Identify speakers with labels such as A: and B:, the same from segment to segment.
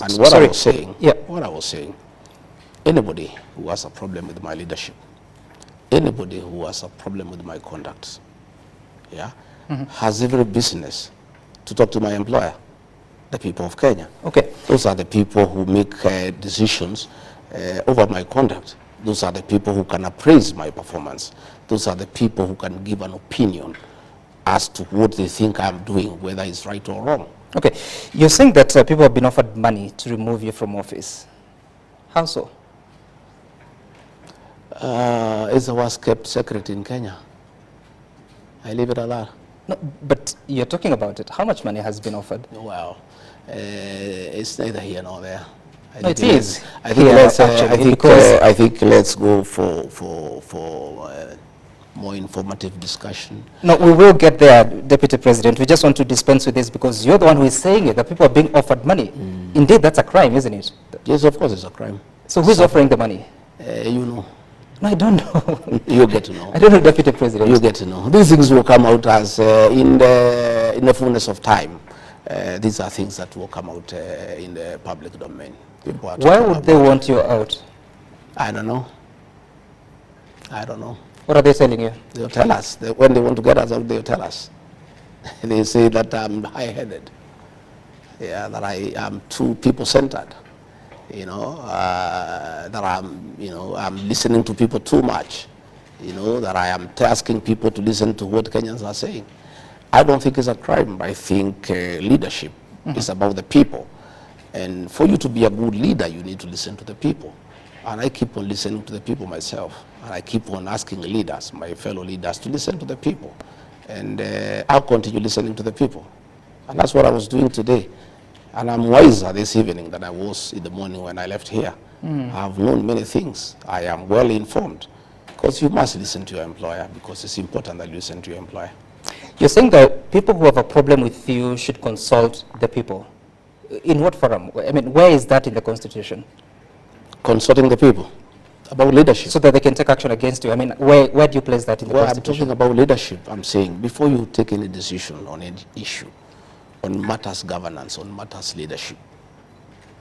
A: And what I was saying, anybody who has a problem with my leadership, anybody who has a problem with my conduct, has every business to talk to my employer, the people of Kenya.
B: Okay.
A: Those are the people who make decisions over my conduct. Those are the people who can appraise my performance. Those are the people who can give an opinion as to what they think I'm doing, whether it's right or wrong.
B: Okay. You're saying that people have been offered money to remove you from office. How so?
A: It's the worst kept secret in Kenya. I leave it at that.
B: No, but you're talking about it. How much money has been offered?
A: Well, it's neither here nor there.
B: No, it is.
A: I think let's go for more informative discussion.
B: No, we will get there, Deputy President. We just want to dispense with this because you're the one who is saying it, that people are being offered money. Indeed, that's a crime, isn't it?
A: Yes, of course it's a crime.
B: So who's offering the money?
A: You know.
B: No, I don't know.
A: You get to know.
B: I don't know, Deputy President.
A: You get to know. These things will come out as in the fullness of time. These are things that will come out in the public domain.
B: Why would they want you out?
A: I don't know. I don't know.
B: What are they telling you?
A: They'll tell us. When they want to get us out, they'll tell us. They say that I'm high-headed. Yeah, that I am too people-centered. You know, that I'm listening to people too much. You know, that I am asking people to listen to what Kenyans are saying. I don't think it's a crime. I think leadership is about the people. And for you to be a good leader, you need to listen to the people. And I keep on listening to the people myself. And I keep on asking leaders, my fellow leaders, to listen to the people. And I'll continue listening to the people. And that's what I was doing today. And I'm wiser this evening than I was in the morning when I left here. I've known many things. I am well informed. Because you must listen to your employer, because it's important that you listen to your employer.
B: You're saying that people who have a problem with you should consult the people. In what forum? I mean, where is that in the Constitution?
A: Consulting the people about leadership.
B: So that they can take action against you. I mean, where do you place that in the Constitution?
A: I'm talking about leadership. I'm saying before you take any decision on any issue, on matters governance, on matters leadership,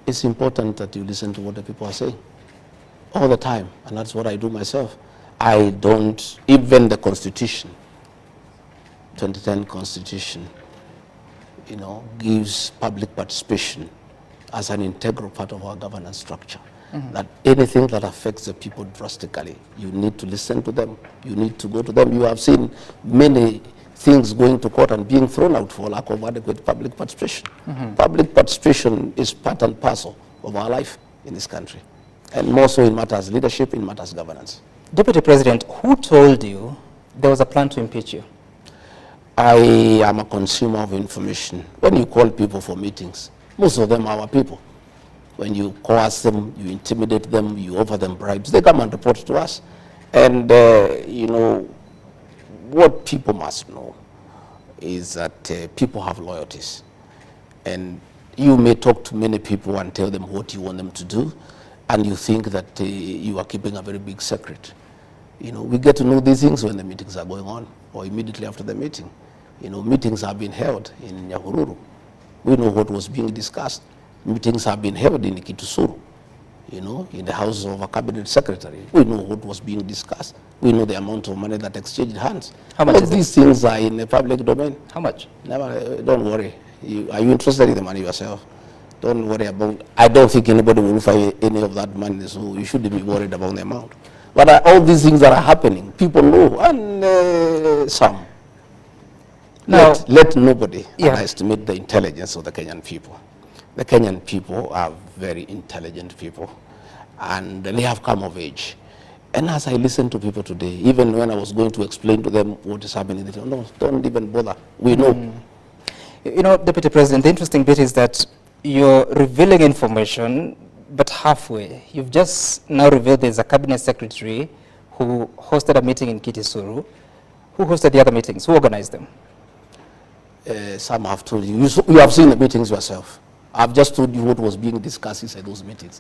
A: it's important that you listen to what the people are saying all the time. And that's what I do myself. I don't, even the Constitution, 2010 Constitution, you know, gives public participation as an integral part of our governance structure. That anything that affects the people drastically, you need to listen to them. You need to go to them. You have seen many things going to court and being thrown out for lack of adequate public participation. Public participation is part and parcel of our life in this country, and more so in matters leadership, in matters governance.
B: Deputy President, who told you there was a plan to impeach you?
A: I am a consumer of information. When you call people for meetings, most of them are our people. When you coerce them, you intimidate them, you offer them bribes, they come and report to us. And, you know, what people must know is that people have loyalties. And you may talk to many people and tell them what you want them to do, and you think that you are keeping a very big secret. You know, we get to know these things when the meetings are going on, or immediately after the meeting. You know, meetings have been held in Uhuru. We know what was being discussed. Meetings have been held in Kitusuru, you know, in the house of a cabinet secretary. We know what was being discussed. We know the amount of money that exchanged hands.
B: How much is
A: these things are in the public domain.
B: How much?
A: Never, don't worry. Are you interested in the money yourself? Don't worry about, I don't think anybody will find any of that money, so you shouldn't be worried about the amount. But all these things that are happening, people know, and some. Now, let nobody underestimate the intelligence of the Kenyan people. The Kenyan people are very intelligent people, and they have come of age. And as I listen to people today, even when I was going to explain to them what is happening, they say, no, don't even bother. We know.
B: You know, Deputy President, the interesting bit is that you're revealing information, but halfway. You've just now revealed there's a cabinet secretary who hosted a meeting in Kitisuru. Who hosted the other meetings? Who organized them?
A: Some have told you. You have seen the meetings yourself. I've just told you what was being discussed inside those meetings.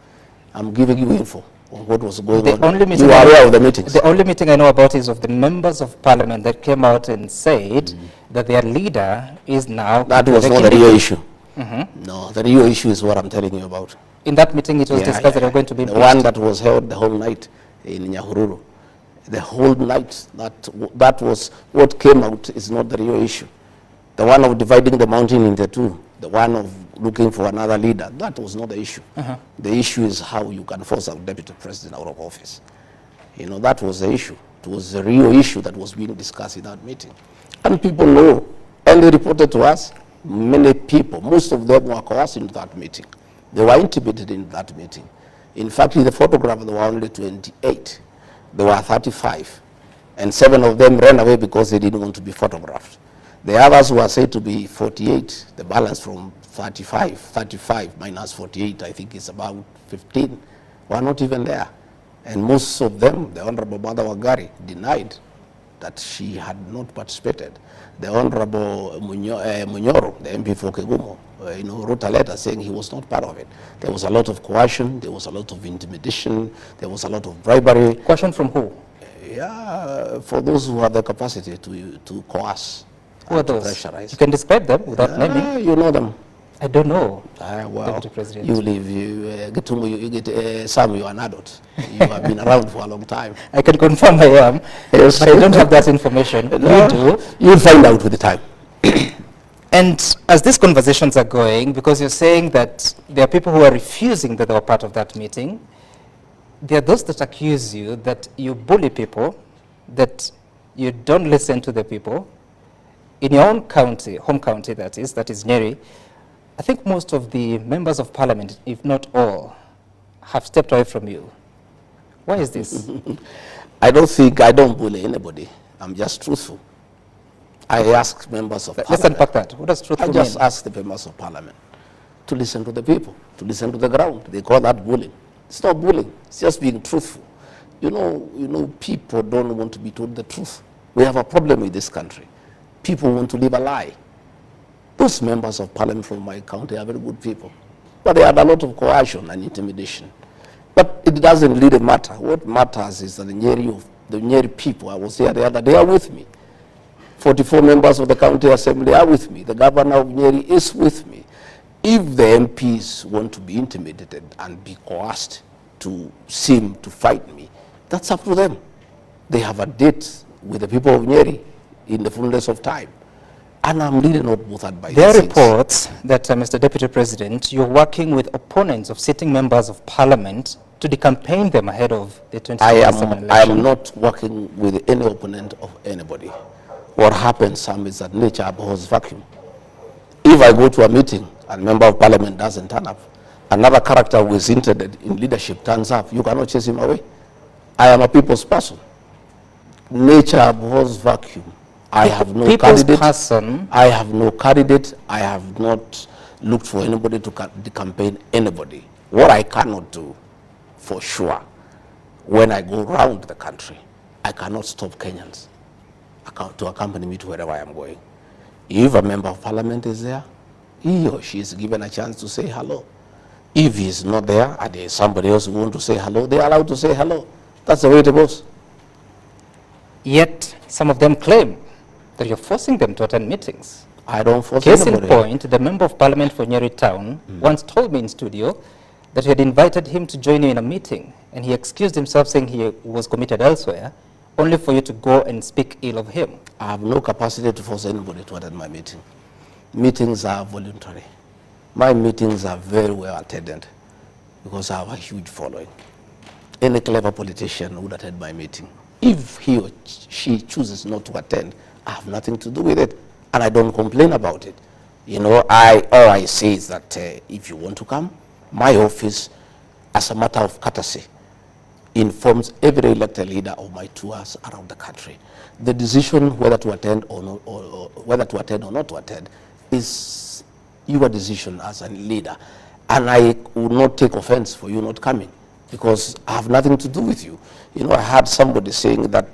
A: I'm giving you info on what was going on. You are aware of the meetings.
B: The only meeting I know about is of the members of parliament that came out and said that their leader is now...
A: That was not the real issue. No, the real issue is what I'm telling you about.
B: In that meeting, it was discussed that you're going to be
A: the
B: impeached.
A: one that was held the whole night in Nyahururu. The whole night, that was what came out is not the real issue. The one of dividing the mountain into two, the one of looking for another leader, that was not the issue. The issue is how you can force a deputy president out of office. You know, that was the issue. It was the real issue that was being discussed in that meeting. And people know, and they reported to us, many people, most of them were coerced into that meeting. They were intimidated in that meeting. In fact, in the photograph, there were only 28. There were 35. And 7 of them ran away because they didn't want to be photographed. The others were said to be 48. The balance from 35 minus 48, I think is about 15, were not even there. And most of them, the Honorable Mother Wangari, denied that she had not participated. The Honorable Munyoro, the MP for Kegumo, wrote a letter saying he was not part of it. There was a lot of coercion, there was a lot of intimidation, there was a lot of bribery.
B: Coercion from who?
A: Yeah, for those who have the capacity to coerce.
B: Who are those?
A: Pressurize.
B: You can describe them without naming.
A: You know them.
B: I don't know.
A: Well, you live, you get some, you are an adult. You have been around for a long time.
B: I can confirm I am,
A: yes.
B: but I don't have that information.
A: No, you do. You'll find out with the time.
B: And as these conversations are going, because you're saying that there are people who are refusing that they were part of that meeting, there are those that accuse you that you bully people, that you don't listen to the people. In your own county, home county that is Nyeri, I think most of the members of parliament, if not all, have stepped away from you. Why is this?
A: I don't bully anybody. I'm just truthful. I ask members of parliament.
B: Let's unpack that. What does truthful mean?
A: I just ask the members of parliament to listen to the people, to listen to the ground. They call that bullying. It's not bullying. It's just being truthful. You know, people don't want to be told the truth. We have a problem with this country. People want to live a lie. Those members of parliament from my county are very good people. But they had a lot of coercion and intimidation. But it doesn't really matter. What matters is that the Nyeri people, I was here the other day, are with me. 44 members of the county assembly are with me. The governor of Nyeri is with me. If the MPs want to be intimidated and be coerced to seem to fight me, that's up to them. They have a date with the people of Nyeri in the fullness of time. And I'm really not bothered by this.
B: There are reports that, Mr. Deputy President, you're working with opponents of sitting members of parliament to decampaign them ahead of the 2027 election.
A: I am not working with any opponent of anybody. What happens, Sam, is that nature abhors vacuum. If I go to a meeting and a member of parliament doesn't turn up, another character who is interested in leadership turns up, you cannot chase him away. I am a people's person. Nature abhors vacuum. I have no candidate. I have no candidate. I have not looked for anybody to campaign anybody. What I cannot do, for sure, when I go around the country, I cannot stop Kenyans to accompany me to wherever I am going. If a member of parliament is there, he or she is given a chance to say hello. If he is not there and there is somebody else who wants to say hello, they are allowed to say hello. That's the way it goes.
B: Yet, some of them claim that you're forcing them to attend meetings.
A: I don't force
B: Case
A: anybody.
B: in point, the member of parliament for Nyeri Town once told me in studio that you had invited him to join you in a meeting, and he excused himself saying he was committed elsewhere, only for you to go and speak ill of him.
A: I have no capacity to force anybody to attend my meeting. Meetings are voluntary. My meetings are very well attended because I have a huge following. Any clever politician would attend my meeting. If he or she chooses not to attend, I have nothing to do with it, and I don't complain about it. You know, all I say is that if you want to come, my office, as a matter of courtesy, informs every elected leader of my tours around the country. The decision whether to attend or not, or whether to attend or not to attend, is your decision as a leader, and I would not take offense for you not coming, because I have nothing to do with you. You know, I heard somebody saying that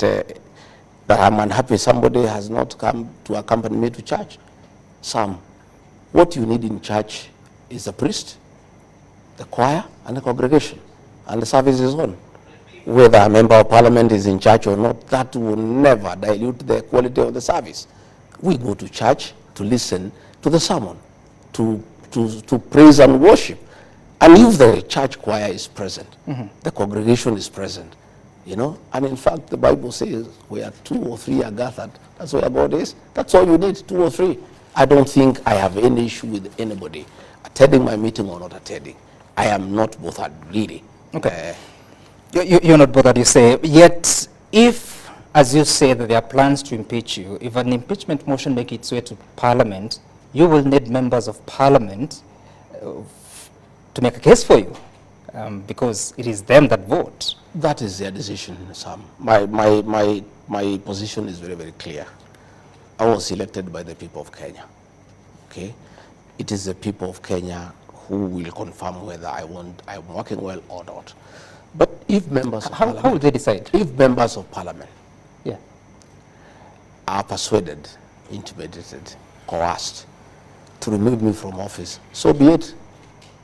A: that I'm unhappy somebody has not come to accompany me to church. Sam, what you need in church is the priest, the choir, and the congregation, and the service is on. Whether a member of parliament is in church or not, that will never dilute the quality of the service. We go to church to listen to the sermon, to to praise and worship. And if the church choir is present, the congregation is present, you know, and in fact the Bible says where 2 or 3 are gathered, that's where God is. That's all you need, 2 or 3. I don't think I have any issue with anybody attending my meeting or not attending. I am not bothered, really.
B: Okay. You're not bothered, you say. Yet, if, as you say, that there are plans to impeach you, if an impeachment motion makes its way to Parliament, you will need members of Parliament to make a case for you, because it is them that vote.
A: That is their decision, Sam. My position is very, very clear. I was elected by the people of Kenya, okay? It is the people of Kenya who will confirm whether I'm working well or not. But if members of Parliament...
B: How will they decide?
A: If members of Parliament
B: yeah.
A: are persuaded, intimidated, coerced to remove me from office, so be it.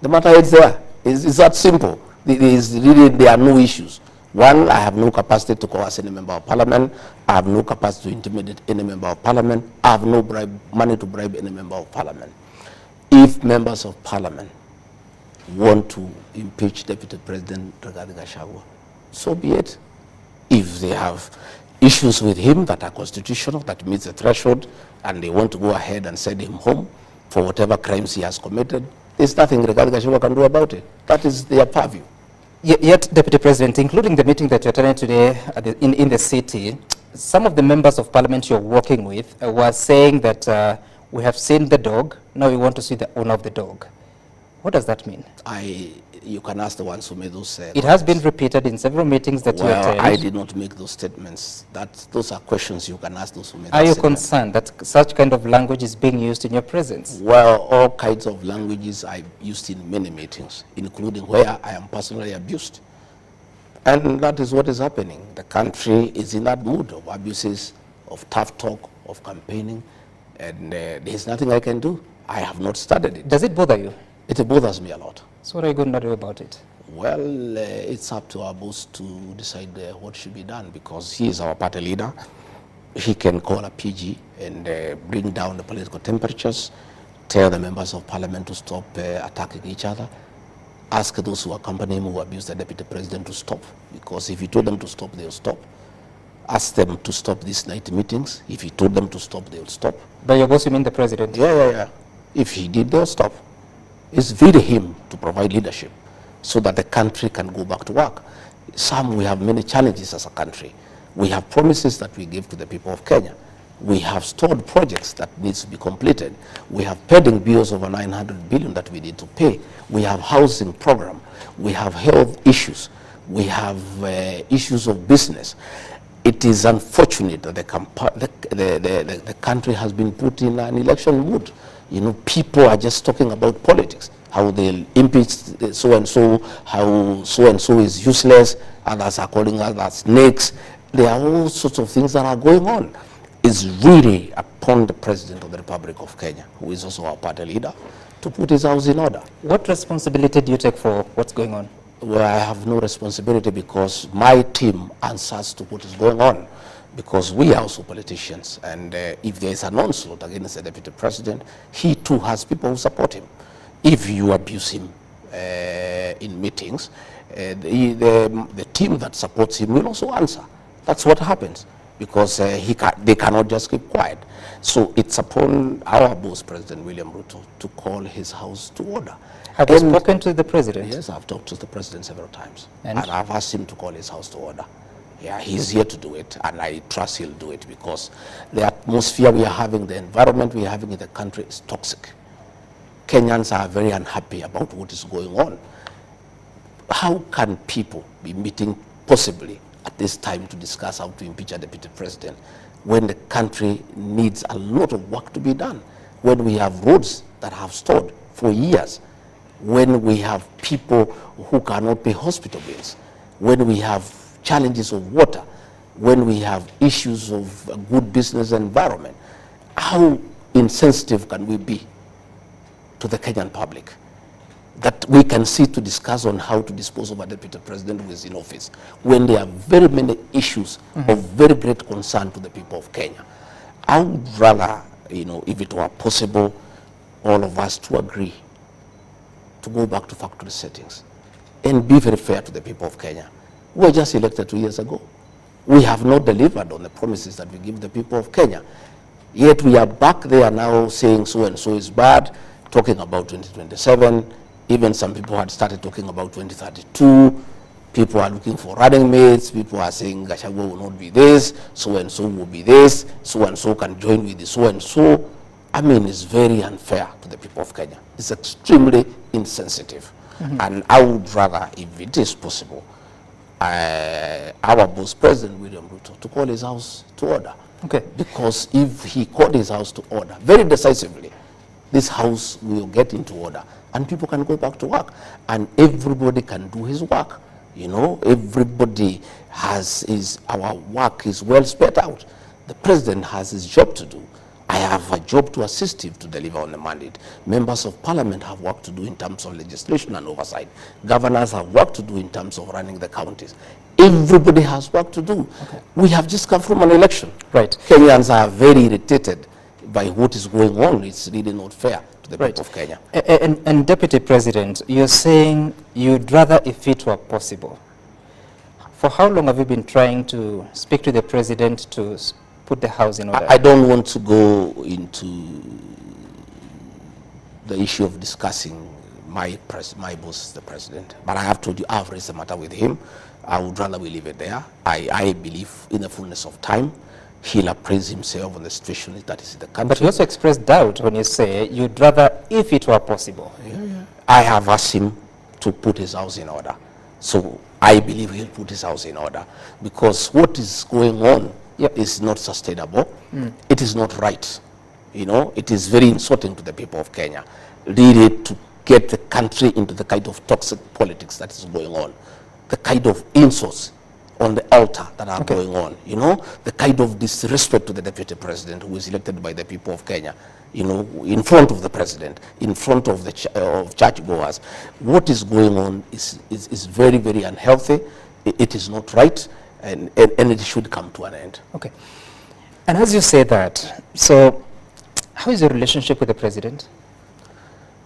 A: The matter is there. It's that simple. There are no issues. One, I have no capacity to coerce any member of Parliament. I have no capacity to intimidate any member of Parliament. I have no money to bribe any member of Parliament. If members of Parliament want to impeach Deputy President Gachagua, so be it. If they have issues with him that are constitutional, that meets the threshold, and they want to go ahead and send him home for whatever crimes he has committed, there's nothing Gachagua can do about it. That is their purview.
B: Yet, Deputy President, including the meeting that you're attending today in the city, some of the members of Parliament you're working with were saying that we have seen the dog, now we want to see the owner of the dog. What does that mean?
A: You can ask the ones who made those
B: It has been repeated in several meetings that you attend.
A: I did not make those statements. Those are questions you can ask those who made
B: Are you concerned that such kind of language is being used in your presence?
A: Well, all kinds of languages I've used in many meetings, including where I am personally abused. And that is what is happening. The country is in that mood of abuses, of tough talk, of campaigning, and there's nothing I can do. I have not started it.
B: Does it bother you?
A: It bothers me a lot.
B: So what are you going to do about it?
A: Well, it's up to our boss to decide what should be done, because he is our party leader. He can call a PG and bring down the political temperatures, tell the members of Parliament to stop attacking each other, ask those who accompany him who abuse the Deputy President to stop, because if he told them to stop, they'll stop. Ask them to stop these night meetings. If he told them to stop, they'll stop.
B: By your boss, you mean the President?
A: Yeah. If he did, they'll stop. It's really him to provide leadership so that the country can go back to work. We have many challenges as a country. We have promises that we give to the people of Kenya. We have stored projects that needs to be completed. We have pending bills over 900 billion that we need to pay. We have housing program. We have health issues. We have issues of business. It is unfortunate that the country has been put in an election mood. You know, people are just talking about politics, how they'll impeach so-and-so, how so-and-so is useless, others are calling others snakes. There are all sorts of things that are going on. It's really upon the President of the Republic of Kenya, who is also our party leader, to put his house in order.
B: What responsibility do you take for what's going on?
A: Well, I have no responsibility, because my team answers to what is going on, because we are also politicians, and if there is an onslaught against the Deputy President, he too has people who support him. If you abuse him in meetings, the team that supports him will also answer. That's what happens, because they cannot just keep quiet. So it's upon our boss, President William Ruto, to call his house to order.
B: Have you spoken to the President?
A: Yes, I've talked to the President several times,
B: and
A: I've asked him to call his house to order. Yeah, he's here to do it, and I trust he'll do it, because the atmosphere we are having, the environment we are having in the country is toxic. Kenyans are very unhappy about what is going on. How can people be meeting possibly at this time to discuss how to impeach a Deputy President when the country needs a lot of work to be done, when we have roads that have stalled for years, when we have people who cannot pay hospital bills, when we have challenges of water, when we have issues of a good business environment? How insensitive can we be to the Kenyan public that we can sit to discuss on how to dispose of a Deputy President who is in office, when there are very many issues of very great concern to the people of Kenya? I would rather, if it were possible, all of us to agree to go back to factory settings and be very fair to the people of Kenya. We were just elected 2 years ago. We have not delivered on the promises that we give the people of Kenya. Yet we are back there now saying so and so is bad, talking about 2027. Even some people had started talking about 2032. People are looking for running mates. People are saying Gachagua will not be this, so and so will be this, so and so can join with the so and so. I mean, it's very unfair to the people of Kenya. It's extremely insensitive. And I would rather, if it is possible, our boss, President William Ruto, to call his house to order.
B: Okay.
A: Because if he called his house to order very decisively, this house will get into order and people can go back to work and everybody can do his work. You know, everybody has our work is well spread out. The president has his job to do. I have a job to assist him to deliver on the mandate. Members of parliament have work to do in terms of legislation and oversight. Governors have work to do in terms of running the counties. Everybody has work to do. Okay. We have just come from an election.
B: Right.
A: Kenyans are very irritated by what is going on. It's really not fair to the people of Kenya.
B: And Deputy President, you're saying you'd rather if it were possible. For how long have you been trying to speak to the president to put the house in order?
A: I don't want to go into the issue of discussing my boss, the president, but I have told you I've raised the matter with him. I would rather we leave it there. I believe in the fullness of time he'll appraise himself on the situation that is in the country.
B: But you also expressed doubt when you say you'd rather if it were possible.
A: Yeah. I have asked him to put his house in order. So I believe he'll put his house in order because what is going on is not sustainable. It is not right. You know, it is very insulting to the people of Kenya, really, to get the country into the kind of toxic politics that is going on, the kind of insults on the altar that are going on, you know, the kind of disrespect to the deputy president who is elected by the people of Kenya, you know, in front of the president, in front of the churchgoers. What is going on is very, very unhealthy. It is not right, and it should come to an end.
B: Okay. And as you say that, so how is your relationship with the president?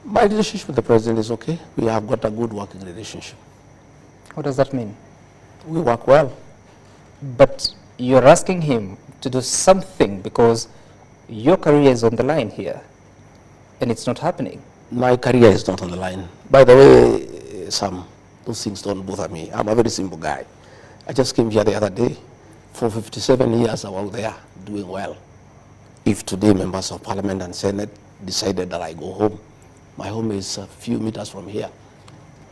A: My relationship with the president is okay. We have got a good working relationship.
B: What does that mean?
A: We work well.
B: But you're asking him to do something because your career is on the line here, and it's not happening.
A: My career is not on the line. By the way, Sam, those things don't bother me. I'm a very simple guy. I just came here the other day. For 57 years, I was there doing well. If today members of parliament and senate decided that I go home, my home is a few meters from here.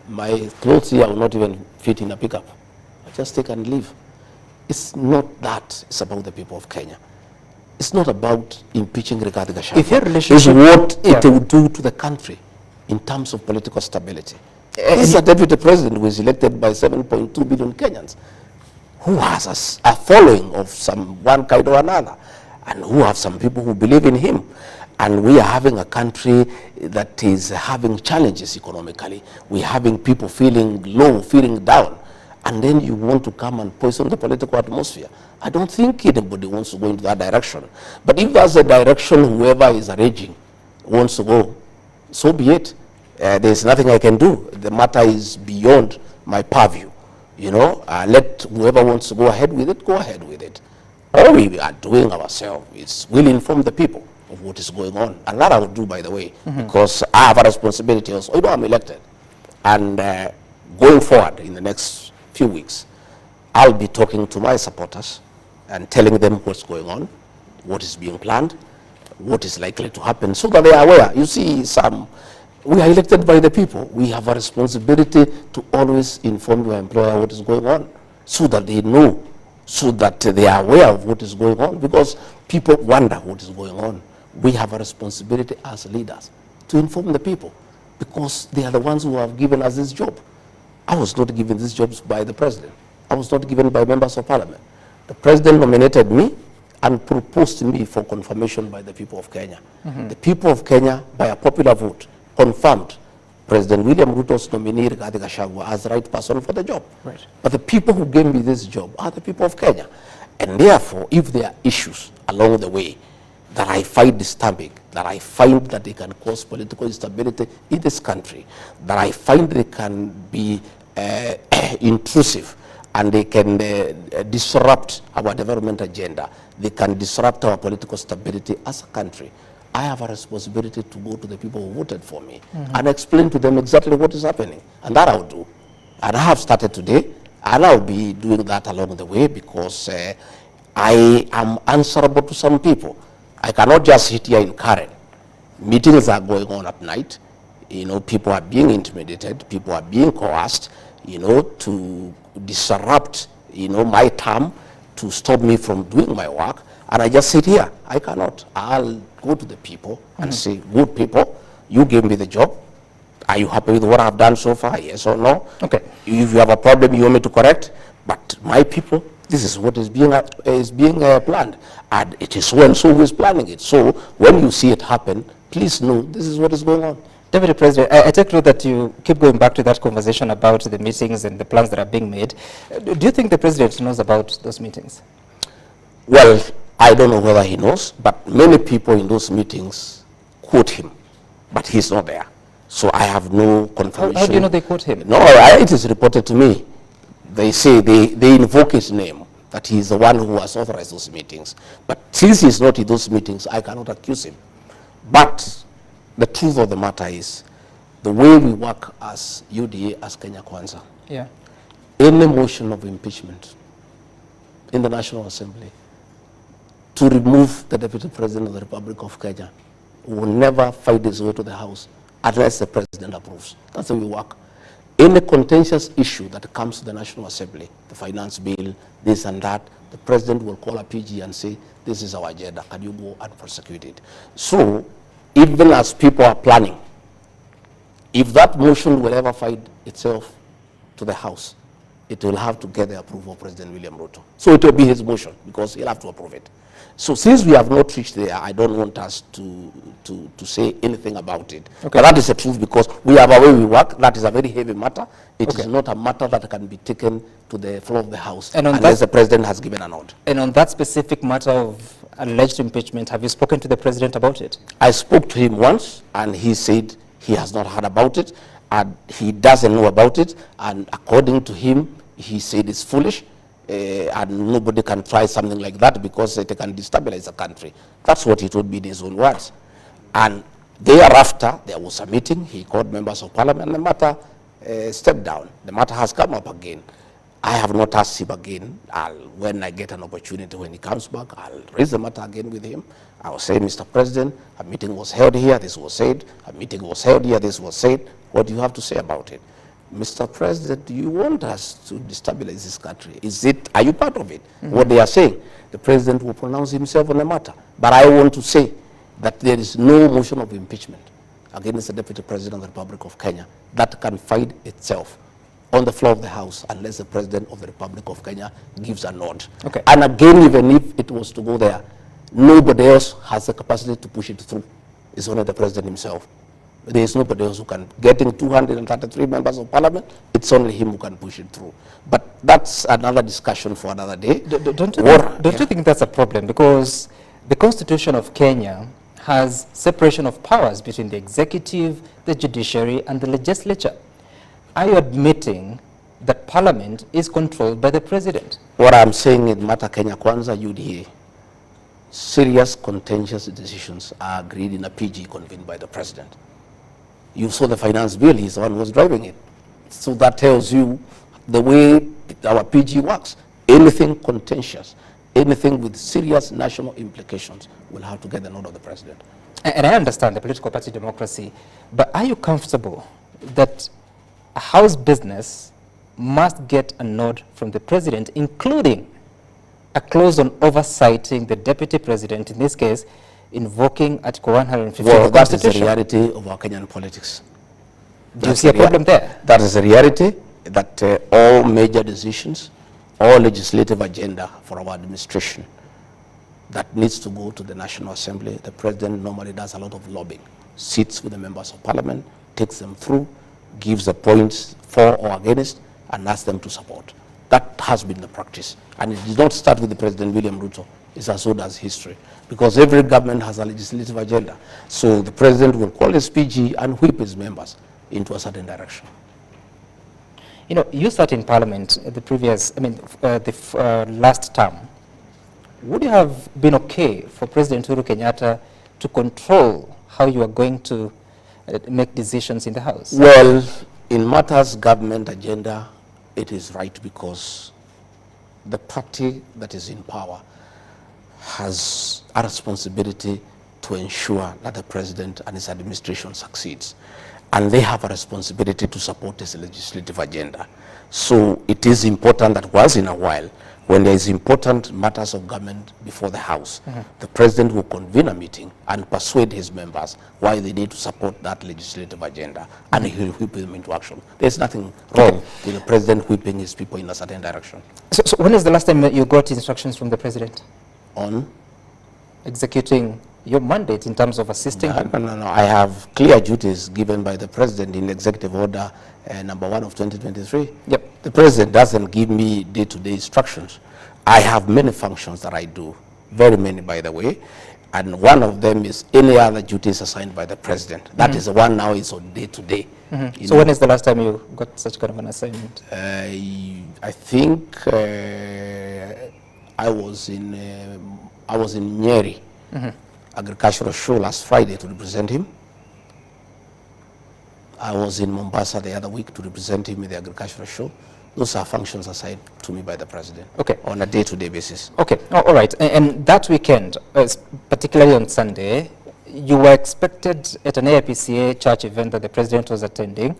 A: My clothes here will not even fit in a pickup. I just take and leave. It's not that. It's about the people of Kenya. It's not about impeaching Rigathi Gachagua.
B: If your relationship...
A: It's what it will do to the country in terms of political stability. He's a deputy president who is elected by 7.2 billion Kenyans, who has a following of one kind or another, and who have some people who believe in him. And we are having a country that is having challenges economically. We're having people feeling low, feeling down. And then you want to come and poison the political atmosphere. I don't think anybody wants to go into that direction. But if that's the direction whoever is arranging wants to go, so be it. There's nothing I can do. The matter is beyond my purview. You know, let whoever wants to go ahead with it, go ahead with it. All we are doing ourselves is we'll inform the people of what is going on. And that I will do, by the way, because I have a responsibility also. You know, I'm elected. And going forward in the next few weeks, I'll be talking to my supporters and telling them what's going on, what is being planned, what is likely to happen, so that they are aware. You see, we are elected by the people. We have a responsibility to always inform your employer what is going on, so that they know, so that they are aware of what is going on, because people wonder what is going on. We have a responsibility as leaders to inform the people, because they are the ones who have given us this job. I was not given these jobs by the president. I was not given by members of parliament. The president nominated me and proposed me for confirmation by the people of Kenya. The people of Kenya, by a popular vote, confirmed President William Ruto's nominee, Rigathi Gachagua, as the right person for the job.
B: Right.
A: But the people who gave me this job are the people of Kenya. And therefore, if there are issues along the way that I find disturbing, that I find that they can cause political instability in this country, that I find they can be intrusive, and they can disrupt our development agenda, they can disrupt our political stability as a country, I have a responsibility to go to the people who voted for me and explain to them exactly what is happening. And that I'll do. And I have started today, and I'll be doing that along the way, because I am answerable to some people. I cannot just sit here in Karen. Meetings are going on at night. You know, people are being intimidated, people are being coerced, you know, to disrupt, you know, my term, to stop me from doing my work. And I just sit here. I cannot. I'll go to the people and say, good people, you gave me the job. Are you happy with what I've done so far? Yes or no?
B: Okay.
A: If you have a problem you want me to correct, but my people, this is what is being planned. And it is so and so who is planning it. So when you see it happen, please know this is what is going on.
B: Deputy President, I take note that you keep going back to that conversation about the meetings and the plans that are being made. Do you think the President knows about those meetings?
A: Well, I don't know whether he knows, but many people in those meetings quote him, but he's not there. So I have no confirmation.
B: How do you know they quote him?
A: No, it is reported to me. They say, they invoke his name, that he is the one who has authorized those meetings. But since he's not in those meetings, I cannot accuse him. But the truth of the matter is, the way we work as UDA, as Kenya Kwanza, any motion of impeachment in the National Assembly to remove the Deputy President of the Republic of Kenya will never find its way to the House unless the President approves. That's how we work. Any contentious issue that comes to the National Assembly, the finance bill, this and that, the President will call a PG and say, this is our agenda, can you go and prosecute it? So, even as people are planning, if that motion will ever find itself to the House, it will have to get the approval of President William Ruto. So it will be his motion, because he'll have to approve it. So since we have not reached there, I don't want us to say anything about it. Okay. But that is the truth, because we have a way we work. That is a very heavy matter. It is not a matter that can be taken to the floor of the House unless the President has given a nod. And on that specific matter of alleged impeachment, have you spoken to the President about it? I spoke to him once, and he said he has not heard about it, and he doesn't know about it, and according to him, he said it's foolish. And nobody can try something like that because it can destabilize the country. That's what he told me in his own words. And thereafter, there was a meeting. He called members of parliament, and the matter stepped down. The matter has come up again. I have not asked him again. When I get an opportunity, when he comes back, I'll raise the matter again with him. I'll say, Mr. President, a meeting was held here, this was said. A meeting was held here, this was said. What do you have to say about it? Mr. President, do you want us to destabilize this country? Are you part of it? What they are saying, the President will pronounce himself on the matter. But I want to say that there is no motion of impeachment against the Deputy President of the Republic of Kenya that can find itself on the floor of the House unless the President of the Republic of Kenya gives a nod. Okay. And again, even if it was to go there, nobody else has the capacity to push it through. It's only the President himself. There is nobody else who can. Getting 233 members of parliament, it's only him who can push it through. But that's another discussion for another day. Don't you think that's a problem? Because the Constitution of Kenya has separation of powers between the executive, the judiciary, and the legislature. Are you admitting that parliament is controlled by the President? What I'm saying in Matter Kenya Kwanza, UDA, serious contentious decisions are agreed in a PG convened by the President. You saw the finance bill, he's the one who was driving it. So that tells you the way our PG works. Anything contentious, anything with serious national implications will have to get the nod of the President. And I understand the political party democracy, but are you comfortable that a House business must get a nod from the President, including a clause on oversighting the Deputy President, in this case, invoking Article 150 of the Constitution? That is the reality of our Kenyan politics. Do you see a problem there? That is the reality, that all major decisions, all legislative agenda for our administration that needs to go to the National Assembly, the President normally does a lot of lobbying, sits with the members of parliament, takes them through, gives the points for or against, and asks them to support. That has been the practice. And it did not start with the President William Ruto. It's as old as history. Because every government has a legislative agenda. So the president will call his PG and whip his members into a certain direction.
B: You know, you sat in Parliament the previous, last term. Would you have been okay for President Uhuru Kenyatta to control how you are going to make decisions in the House?
A: Well, in matters government agenda, it is right because the party that is in power has a responsibility to ensure that the president and his administration succeeds. And they have a responsibility to support his legislative agenda. So it is important that once in a while, when there is important matters of government before the House, the president will convene a meeting and persuade his members why they need to support that legislative agenda, and he will whip them into action. There's nothing wrong with the president whipping his people in a certain direction.
B: So when is the last time you got instructions from the president?
A: On?
B: Executing your mandate in terms of assisting him?
A: No. I have clear duties given by the president in Executive Order number 1 of 2023.
B: Yep.
A: The president doesn't give me day-to-day instructions. I have many functions that I do, very many, by the way, and one of them is any other duties assigned by the president. That is the one now is on day-to-day.
B: So when is the last time you got such kind of an assignment?
A: I think I was in Nyeri, agricultural show last Friday to represent him. I was in Mombasa the other week to represent him in the agricultural show. Those are functions assigned to me by the president on a day-to-day basis.
B: Okay, all right. And that weekend, particularly on Sunday, you were expected at an AIPCA church event that the president was attending.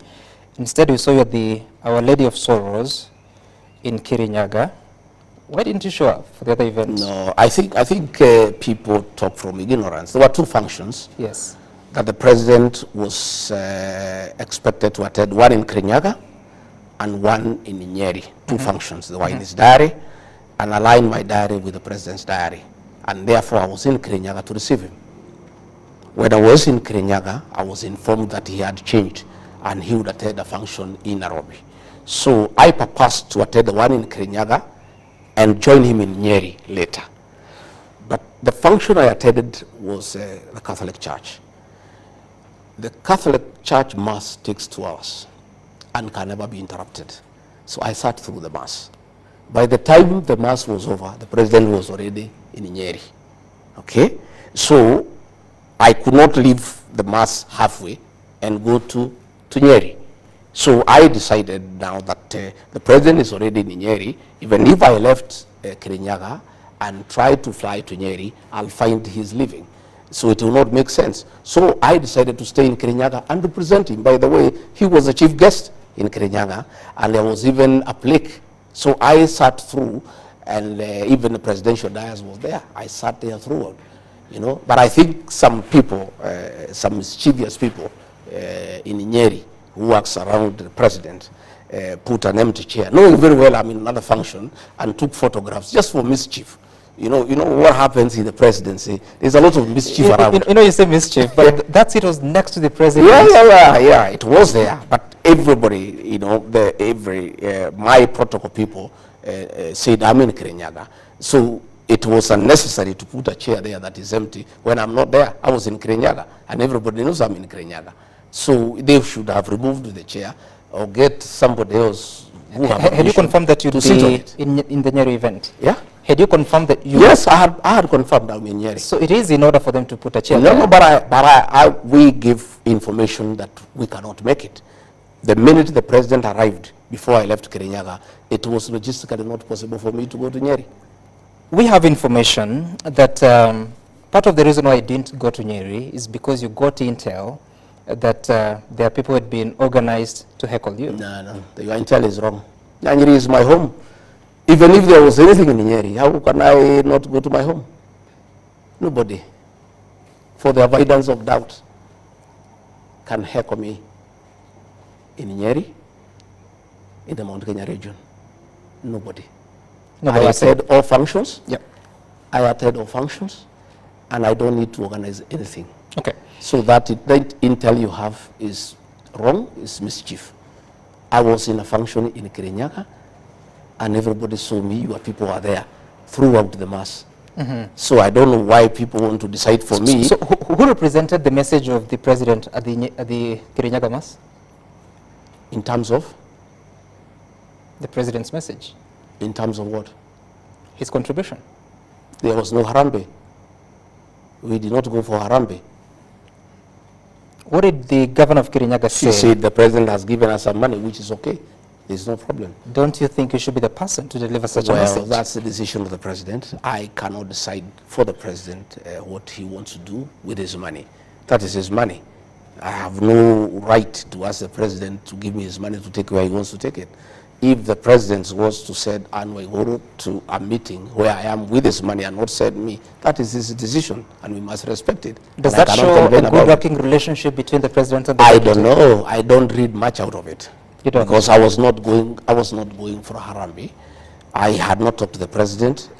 B: Instead, we saw you at the Our Lady of Sorrows in Kirinyaga. Why didn't you show up for the other event?
A: No, I think people talk from ignorance. There were two functions.
B: Yes.
A: That the president was expected to attend, one in Kirinyaga and one in Nyeri. Two functions. They were in his diary, and aligned my diary with the president's diary. And therefore, I was in Kirinyaga to receive him. When I was in Kirinyaga, I was informed that he had changed and he would attend a function in Nairobi. So I purposed to attend the one in Kirinyaga and join him in Nyeri later. But the function I attended was the Catholic Church. The Catholic Church Mass takes 2 hours and can never be interrupted. So I sat through the Mass. By the time the Mass was over, the president was already in Nyeri. Okay? So I could not leave the Mass halfway and go to Nyeri. So I decided now that the president is already in Nyeri. Even if I left Kirinyaga and tried to fly to Nyeri, I'll find he's leaving. So it will not make sense. So I decided to stay in Kirinyaga and represent him. By the way, he was the chief guest in Kirinyaga, and there was even a plaque. So I sat through, and even the presidential dais was there. I sat there throughout, you know. But I think some people, some mischievous people in Nyeri who works around the president, put an empty chair, knowing very well I'm in another function, and took photographs just for mischief. You know what happens in the presidency. There's a lot of mischief around.
B: You say mischief, but that seat was next to the president.
A: Yeah, it was there. But everybody, my protocol people said I'm in Kirinyaga. So it was unnecessary to put a chair there that is empty when I'm not there. I was in Kirinyaga, and everybody knows I'm in Kirinyaga. So they should have removed the chair or get somebody else who
B: had you confirmed that you'd be in the Nyeri event?
A: Yeah.
B: Had you confirmed that you...
A: Yes, I had confirmed I'm in Nyeri.
B: So it is in order for them to put a chair
A: there? No, but we give information that we cannot make it. The minute the president arrived, before I left Kirinyaga, it was logistically not possible for me to go to Nyeri.
B: We have information that part of the reason why I didn't go to Nyeri is because you got intel that there are people who had been organized to heckle you.
A: No, your intel is wrong. Nyeri is my home. Even if there was anything in Nyeri, how can I not go to my home? Nobody, for the avoidance of doubt, can heckle me in Nyeri, in the Mount Kenya region. Nobody. I attend all functions.
B: Yep.
A: I attend all functions, and I don't need to organize anything.
B: Okay.
A: So that intel you have is wrong, is mischief. I was in a function in Kirinyaga, and everybody saw me. Your people are there throughout the mass. So I don't know why people want to decide for me.
B: So who represented the message of the president at the Kirinyaga mass?
A: In terms of?
B: The president's message.
A: In terms of what?
B: His contribution.
A: There was no Harambe. We did not go for Harambe.
B: What did the governor of Kirinyaga say?
A: She said the president has given us some money, which is okay. There's no problem.
B: Don't you think you should be the person to deliver such a message?
A: Well, that's the decision of the president. I cannot decide for the president what he wants to do with his money. That is his money. I have no right to ask the president to give me his money to take where he wants to take it. If the president was to send Uhuru to a meeting where I am with his money and not send me, that is his decision, and we must respect it.
B: Does that show a good working relationship between the president and the
A: I don't know. I don't read much out of it.
B: You don't
A: because I was not going for Harambe. I had not talked to the president,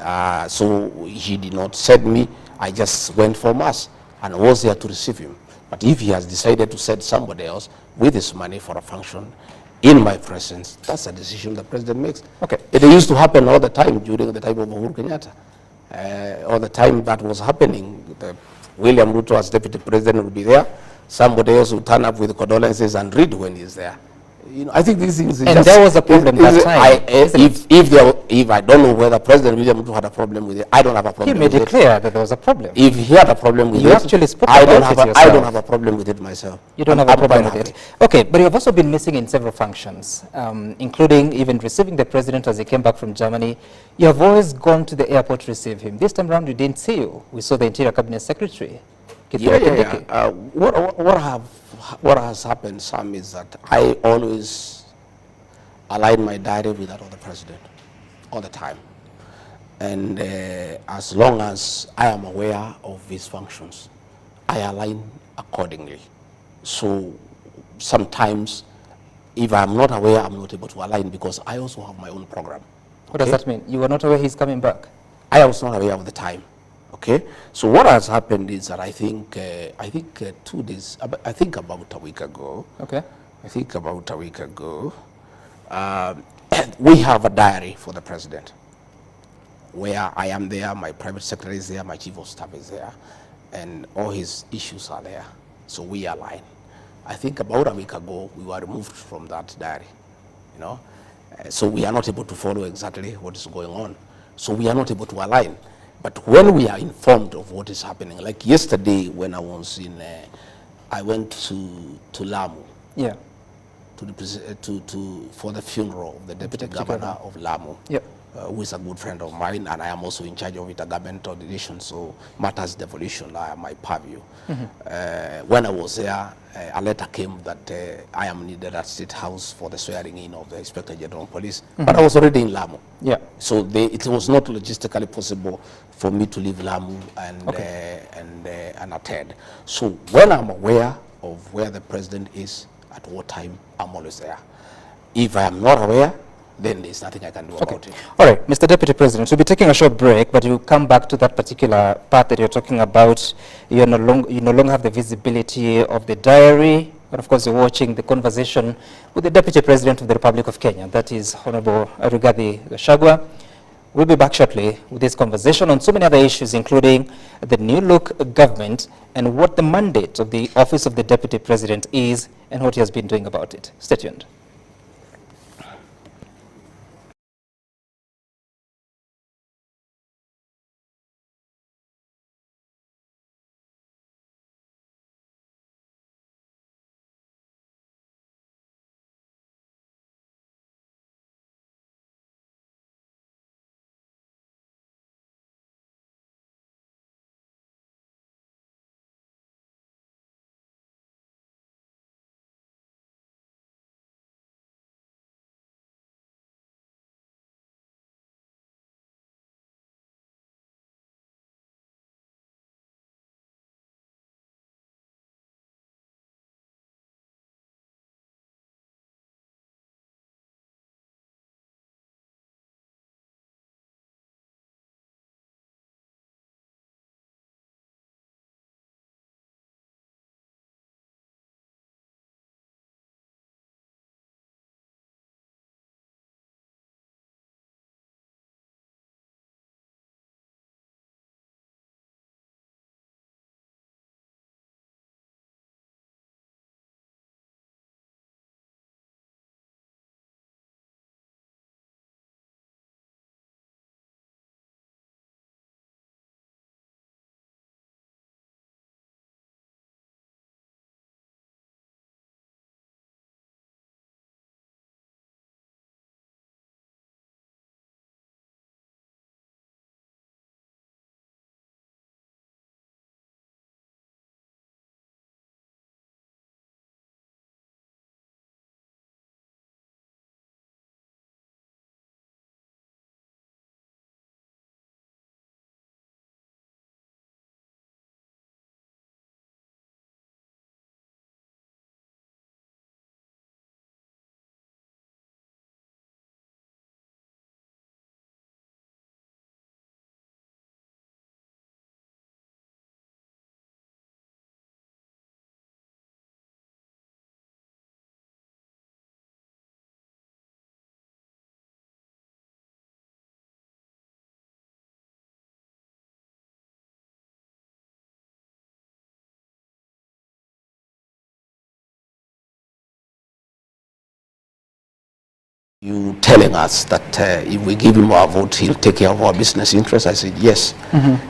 A: so he did not send me. I just went for mass and was there to receive him. But if he has decided to send somebody else with his money for a function in my presence, that's a decision the president makes.
B: Okay.
A: It used to happen all the time during the time of Uhuru Kenyatta. All the time that was happening, William Ruto as deputy president would be there. Somebody else would turn up with condolences and read when he's there. You know, I think these things.
B: And there was a problem that time.
A: If I don't know whether President William Ruto had a problem with it, I don't have a problem.
B: He made it clear that there was a problem.
A: If he had a problem with it,
B: you actually spoke about it yourself.
A: I don't have a problem with it myself.
B: You don't have a problem with it. Okay, but you have also been missing in several functions, including even receiving the president as he came back from Germany. You have always gone to the airport to receive him. This time around, we didn't see you. We saw the Interior Cabinet Secretary.
A: What has happened, Sam, is that I always align my diary with that of the president all the time. And as long as I am aware of his functions, I align accordingly. So sometimes, if I'm not aware, I'm not able to align because I also have my own program.
B: What does that mean? You were not aware he's coming back?
A: I was not aware of the time. Okay, so what has happened is that I think 2 days, I think about a week ago.
B: Okay.
A: I think about a week ago, we have a diary for the president, where I am there, my private secretary is there, my chief of staff is there, and all his issues are there. So we align. I think about a week ago, we were removed from that diary, you know. So we are not able to follow exactly what is going on. So we are not able to align. But when we are informed of what is happening, like yesterday when I was I went to Lamu.
B: Yeah.
A: For the funeral of the deputy governor of Lamu.
B: Yep.
A: Who is a good friend of mine, and I am also in charge of intergovernmental coordination, so matters devolution are my purview. When I was there, a letter came that I am needed at State House for the swearing in of the Inspector General of Police, but I was already in Lamu.
B: Yeah.
A: So it was not logistically possible for me to leave Lamu and attend. So when I'm aware of where the president is, at what time, I'm always there. If I am not aware, then there's nothing I can do about it.
B: All right, Mr. Deputy President, we'll be taking a short break, but you come back to that particular part that you're talking about. You no longer have the visibility of the diary, but of course you're watching the conversation with the Deputy President of the Republic of Kenya, that is Honorable Rigathi Gachagua. We'll be back shortly with this conversation on so many other issues, including the new look government and what the mandate of the Office of the Deputy President is and what he has been doing about it. Stay tuned.
A: You telling us that if we give him our vote, he'll take care of our business interests? I said, yes.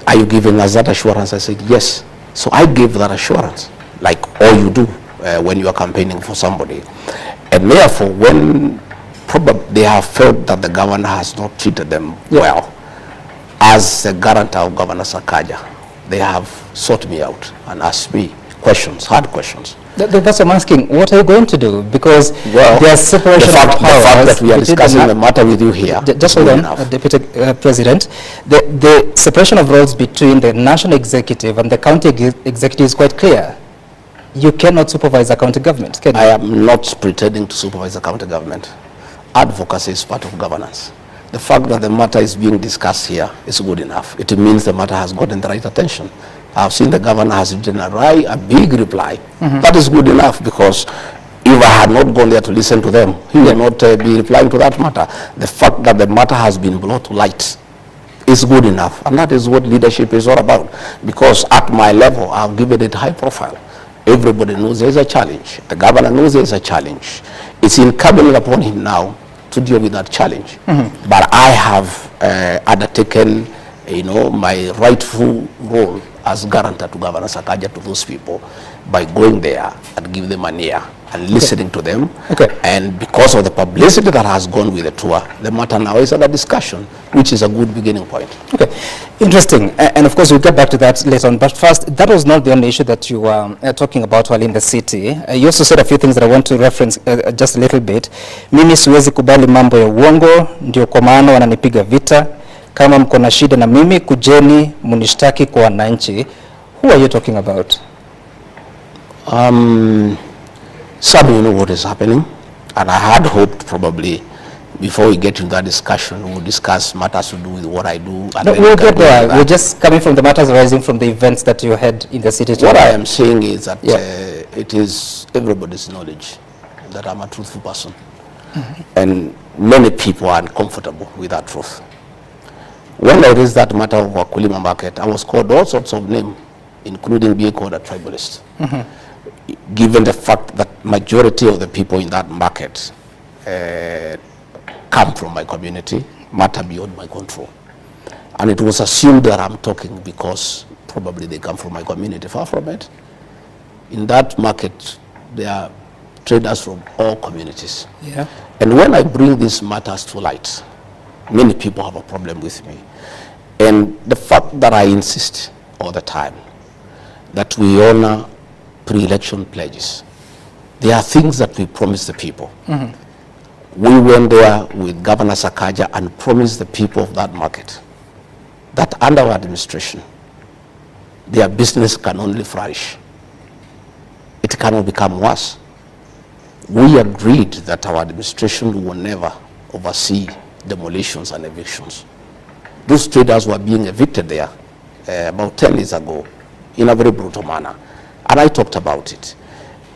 A: Are you giving us that assurance? I said, yes. So I gave that assurance, like all you do when you are campaigning for somebody. And therefore, when probably they have felt that the governor has not treated them well, as the guarantor of Governor Sakaja, they have sought me out and asked me questions, hard questions.
B: That's what I'm asking. What are you going to do? Because there's separation of powers.
A: The fact that we are discussing the matter with you here.
B: Just hold on, Deputy President. The separation of roles between the national executive and the county executive is quite clear. You cannot supervise a county government, can you?
A: I am not pretending to supervise the county government. Advocacy is part of governance. The fact that the matter is being discussed here is good enough. It means the matter has gotten the right attention. I've seen the governor has written a big reply. That is good enough, because if I had not gone there to listen to them, he will not be replying to that matter. The fact that the matter has been brought to light is good enough, and that is what leadership is all about. Because at my level, I've given it high profile. Everybody knows there is a challenge. The governor knows there is a challenge. It's incumbent upon him now to deal with that challenge. But I have undertaken, my rightful role as guarantor to Governor Sakaja to those people by going there and give them an ear and listening to them. And because of the publicity that has gone with the tour, the matter now is under discussion, which is a good beginning point.
B: Interesting. And of course, we'll get back to that later on. But first, that was not the only issue that you were talking about while in the city. You also said a few things that I want to reference just a little bit. Mimi siwezi kubali mambo ya uongo, ndio kwa maana wananipiga vita. Kama mko na shida na mimi, kujeni munishtaki kwa wananchi. Who are you talking about?
A: Some you know what is happening, and I had hoped probably before we get into that discussion, we'll discuss matters to do with what I do. And
B: no, we'll get there. We're just coming from the matters arising from the events that you had in the city today.
A: What I am saying is that it is everybody's knowledge that I'm a truthful person. And many people are uncomfortable with that truth. When I raised that matter of Wakulima market, I was called all sorts of names, including being called a tribalist. Given the fact that majority of the people in that market come from my community, matter beyond my control. And it was assumed that I'm talking because probably they come from my community. Far from it. In that market, there are traders from all communities. And when I bring these matters to light, many people have a problem with me. And the fact that I insist all the time that we honor pre-election pledges. There are things that we promise the people. We went there with Governor Sakaja and promised the people of that market that under our administration, their business can only flourish. It cannot become worse. We agreed that our administration will never oversee demolitions and evictions. Those traders were being evicted there about 10 years ago in a very brutal manner. And I talked about it.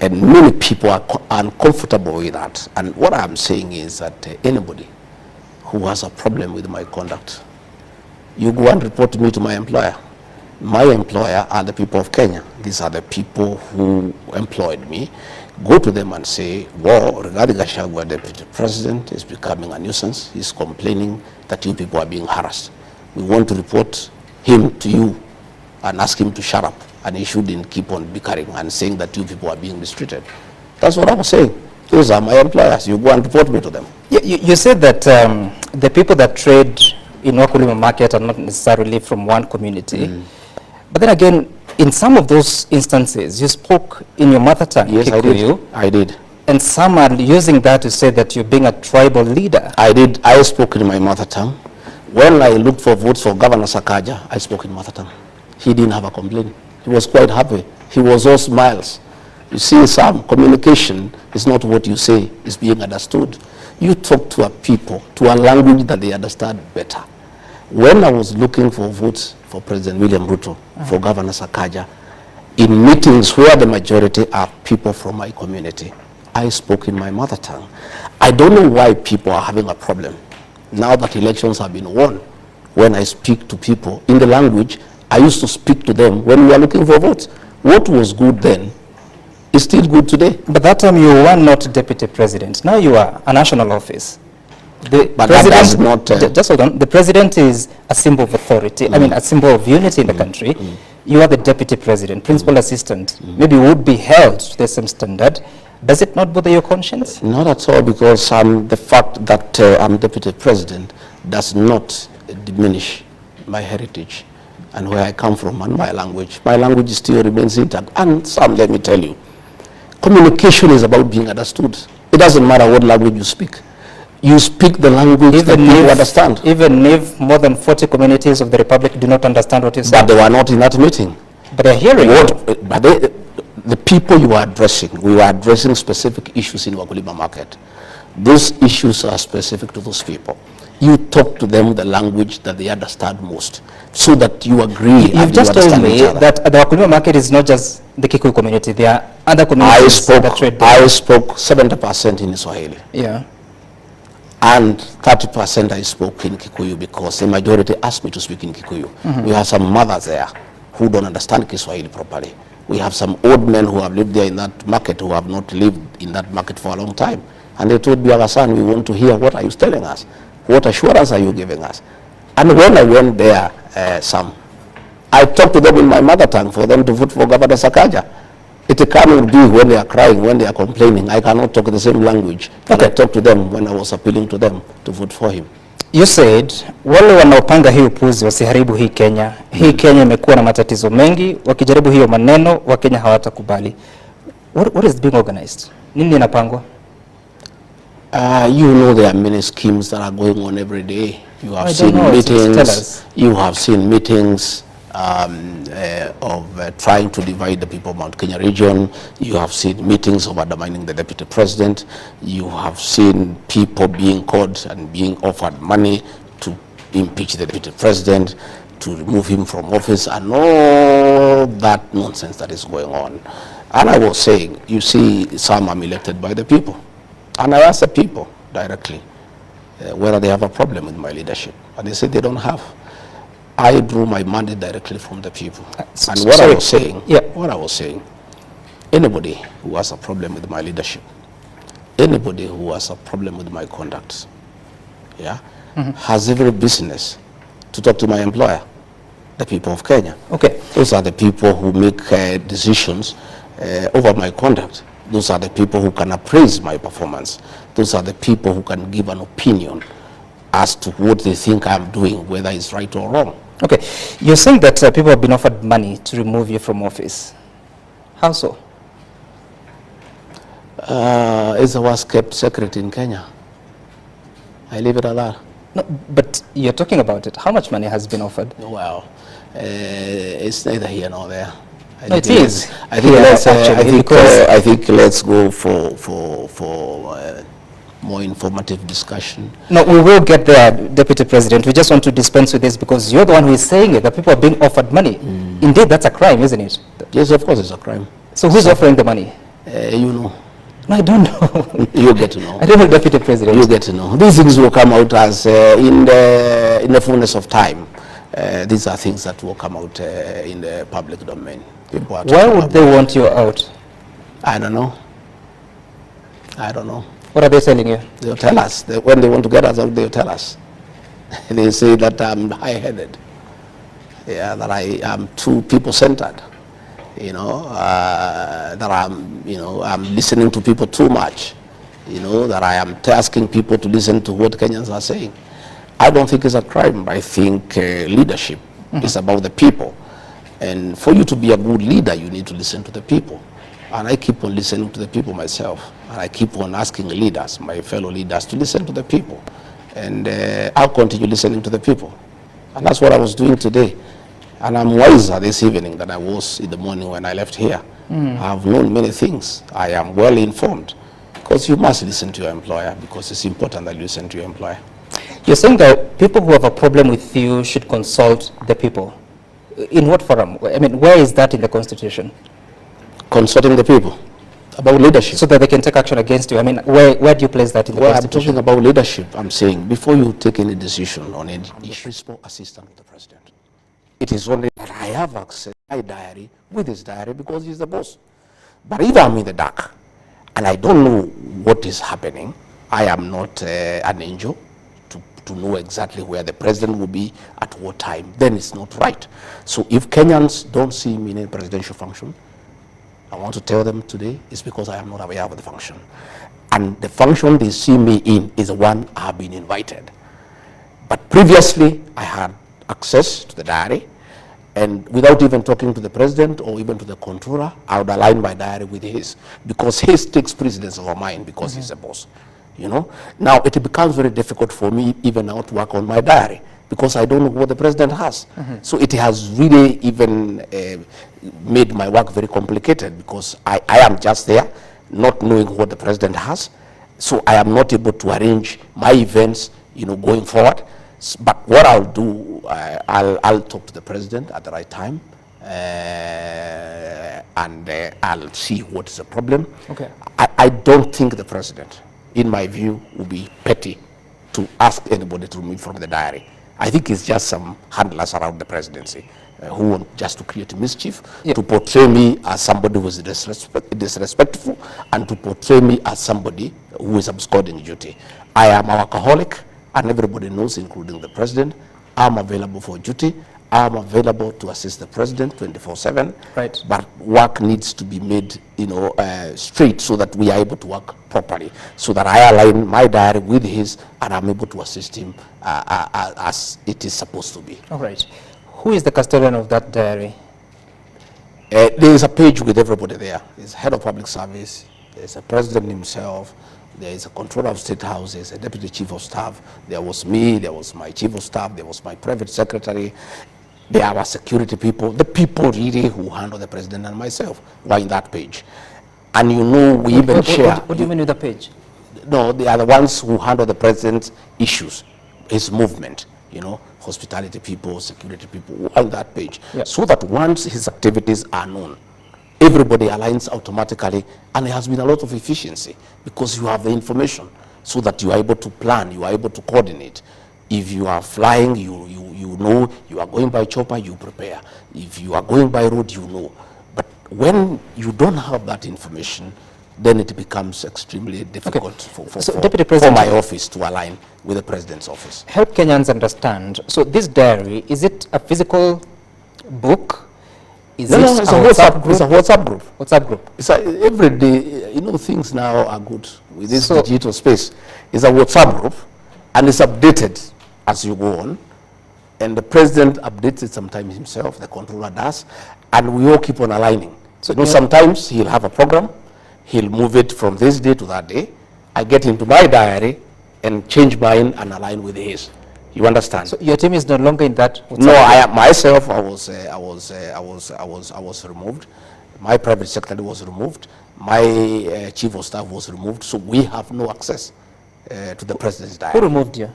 A: And many people are uncomfortable with that. And what I'm saying is that anybody who has a problem with my conduct, you go and report me to my employer. My employer are the people of Kenya. These are the people who employed me. Go to them and say, well, regarding Gachagua, Deputy President is becoming a nuisance. He's complaining that you people are being harassed. We want to report him to you and ask him to shut up. And he shouldn't keep on bickering and saying that you people are being mistreated. That's what I was saying. Those are my employers. You go and report me to them.
B: You said that the people that trade in Wakulima market are not necessarily from one community. But then again, in some of those instances, you spoke in your mother tongue.
A: Yes,
B: Kikuyu,
A: I did.
B: And some are using that to say that you're being a tribal leader.
A: I did. I spoke in my mother tongue. When I looked for votes for Governor Sakaja, I spoke in mother tongue. He didn't have a complaint. He was quite happy. He was all smiles. You see, some communication is not what you say, is being understood. You talk to a people, to a language that they understand better. When I was looking for votes for President William Ruto, for Governor Sakaja, in meetings where the majority are people from my community, I spoke in my mother tongue. I don't know why people are having a problem. Now that elections have been won, when I speak to people in the language I used to speak to them when we were looking for votes. What was good then is still good today.
B: But that time you were not deputy president. Now you are a national office. The
A: But that does not...
B: just hold on. The president is a symbol of authority. I mean, a symbol of unity in the country. You are the deputy president, principal assistant. Maybe would be held to the same standard. Does it not bother your conscience?
A: Not at all, because the fact that I'm deputy president does not diminish my heritage and where I come from and my language. My language still remains intact. And some, let me tell you, communication is about being understood. It doesn't matter what language you speak. You speak the language that people understand.
B: Even if more than 40 communities of the Republic do not understand what you say.
A: But they were not in that meeting.
B: But they're hearing
A: But the people you are addressing, we were addressing specific issues in Wakulima market. Those issues are specific to those people. You talk to them the language that they understand most, so that you agree.
B: You've just told me that the Wakulima market is not just the Kikuyu community. There are other communities that trade there.
A: I spoke 70% in Swahili.
B: Yeah.
A: And 30% I spoke in Kikuyu, because the majority asked me to speak in Kikuyu. We have some mothers there who don't understand Kiswahili properly. We have some old men who have lived there in that market who have not lived in that market for a long time. And they told me, our son, we want to hear what are you telling us? What assurance are you giving us? And when I went there, I talked to them in my mother tongue for them to vote for Governor Sakaja. It cannot be when they are crying, when they are complaining. I cannot talk the same language. Okay. I talked to them when I was appealing to them to vote for him.
B: You said, wale wanaopanga hii upuzi wasiharibu hii Kenya. Hii Kenya imekuwa na matatizo mengi, wakijaribu hiyo maneno, Wakenya hawatakubali. What is being organized? Nini inapangwa?
A: You know, there are many schemes that are going on every day. You have seen meetings. You have seen meetings of trying to divide the people of Mount Kenya region. You have seen meetings of undermining the deputy president. You have seen people being caught and being offered money to impeach the deputy president, to remove him from office, and all that nonsense that is going on. And I was saying, you see, some are elected by the people. And I asked the people directly whether they have a problem with my leadership. And they said they don't have. I drew my mandate directly from the people. And what I was saying, anybody who has a problem with my leadership, anybody who has a problem with my conduct, has every business to talk to my employer, the people of Kenya.
B: Okay.
A: Those are the people who make decisions over my conduct. Those are the people who can appraise my performance. Those are the people who can give an opinion as to what they think I'm doing, whether it's right or wrong.
B: Okay, you're saying that people have been offered money to remove you from office. How so?
A: It's the worst kept secret in Kenya. I leave it at that.
B: No, but you're talking about it. How much money has been offered?
A: Well, it's neither here nor there.
B: No, it is.
A: I think let's go for more informative discussion.
B: No, we will get there, Deputy President. We just want to dispense with this because you're the one who is saying it, that people are being offered money. Indeed, that's a crime, isn't it?
A: Yes, of course it's a crime.
B: So who's offering the money?
A: You know.
B: No, I don't know.
A: You get to know.
B: I don't know, Deputy President.
A: You get to know. These things will come out as in the fullness of time. These are things that will come out in the public domain.
B: Why would they want you out?
A: I don't know. I don't know.
B: What are they telling you?
A: They'll tell us. When they want to get us out, they'll tell us. They say that I'm high-headed. Yeah, that I am too people-centered. You know, that I'm listening to people too much. You know, that I am asking people to listen to what Kenyans are saying. I don't think it's a crime. I think leadership is about the people. And for you to be a good leader, you need to listen to the people. And I keep on listening to the people myself. And I keep on asking leaders, my fellow leaders, to listen to the people. And I'll continue listening to the people. And that's what I was doing today. And I'm wiser this evening than I was in the morning when I left here. I have known many things. I am well informed. Because you must listen to your employer, because it's important that you listen to your employer.
B: You're saying that people who have a problem with you should consult the people. In what forum? I mean, where is that in the Constitution?
A: Consulting the people about leadership.
B: So that they can take action against you. I mean, where do you place that in the Constitution?
A: I'm talking about leadership. I'm saying, before you take any decision on any issue, I'm the principal assistant of the president. It is only that I have access to my diary with his diary because he's the boss. But if I'm in the dark and I don't know what is happening, I am not an angel. to know exactly where the president will be at what time, then it's not right. So if Kenyans don't see me in a presidential function, I want to tell them today it's because I am not aware of the function. And the function they see me in is the one I have been invited. But previously, I had access to the diary, and without even talking to the president or even to the controller, I would align my diary with his, because his takes precedence over mine because he's the boss. You know, now it becomes very difficult for me even now to work on my diary because I don't know what the president has. So it has really even made my work very complicated because I am just there not knowing what the president has. So I am not able to arrange my events, you know, going forward. But what I'll do, I'll talk to the president at the right time, and I'll see what is the problem.
B: Okay.
A: I don't think the president, in my view, would be petty to ask anybody to remove from the diary. I think it's just some handlers around the presidency who want just to create mischief, to portray me as somebody who is disrespectful, and to portray me as somebody who is absconding duty. I am a workaholic, and everybody knows, including the president. I'm available for duty. I'm available to assist the president 24/7.
B: Right.
A: But work needs to be made, you know, straight so that we are able to work properly, so that I align my diary with his, and I'm able to assist him as it is supposed to be.
B: All right. Who is the custodian of that diary?
A: There is a page with everybody there. There's head of public service. There's a president himself. There is a controller of state house. There's a deputy chief of staff. There was me. There was my chief of staff. There was my private secretary. There are security people. The people really who handle the president and myself were in that page. And you know, we even share.
B: What do you mean with the page?
A: No, they are the ones who handle the president's issues, his movement, you know, hospitality people, security people on that page. So that once his activities are known, everybody aligns automatically, and there has been a lot of efficiency because you have the information so that you are able to plan, you are able to coordinate. If you are flying, you know, you are going by chopper, you prepare. If you are going by road, you know. But when you don't have that information, then it becomes extremely difficult for my office to align with the president's office.
B: Help Kenyans understand. So this diary, is it a physical book? Is
A: No, it's a WhatsApp group. It's a WhatsApp group.
B: WhatsApp group.
A: It's every day, you know, things now are good with this digital space. It's a WhatsApp group, and it's updated as you go on. And the president updates it sometimes himself, the controller does, and we all keep on aligning. So you know, sometimes he'll have a program, he'll move it from this day to that day. I get into my diary and change mine and align with his. You understand?
B: So your team is no longer in that WhatsApp
A: No, I myself, I was removed. My private secretary was removed. My chief of staff was removed. So we have no access to the president's diary.
B: Who removed you?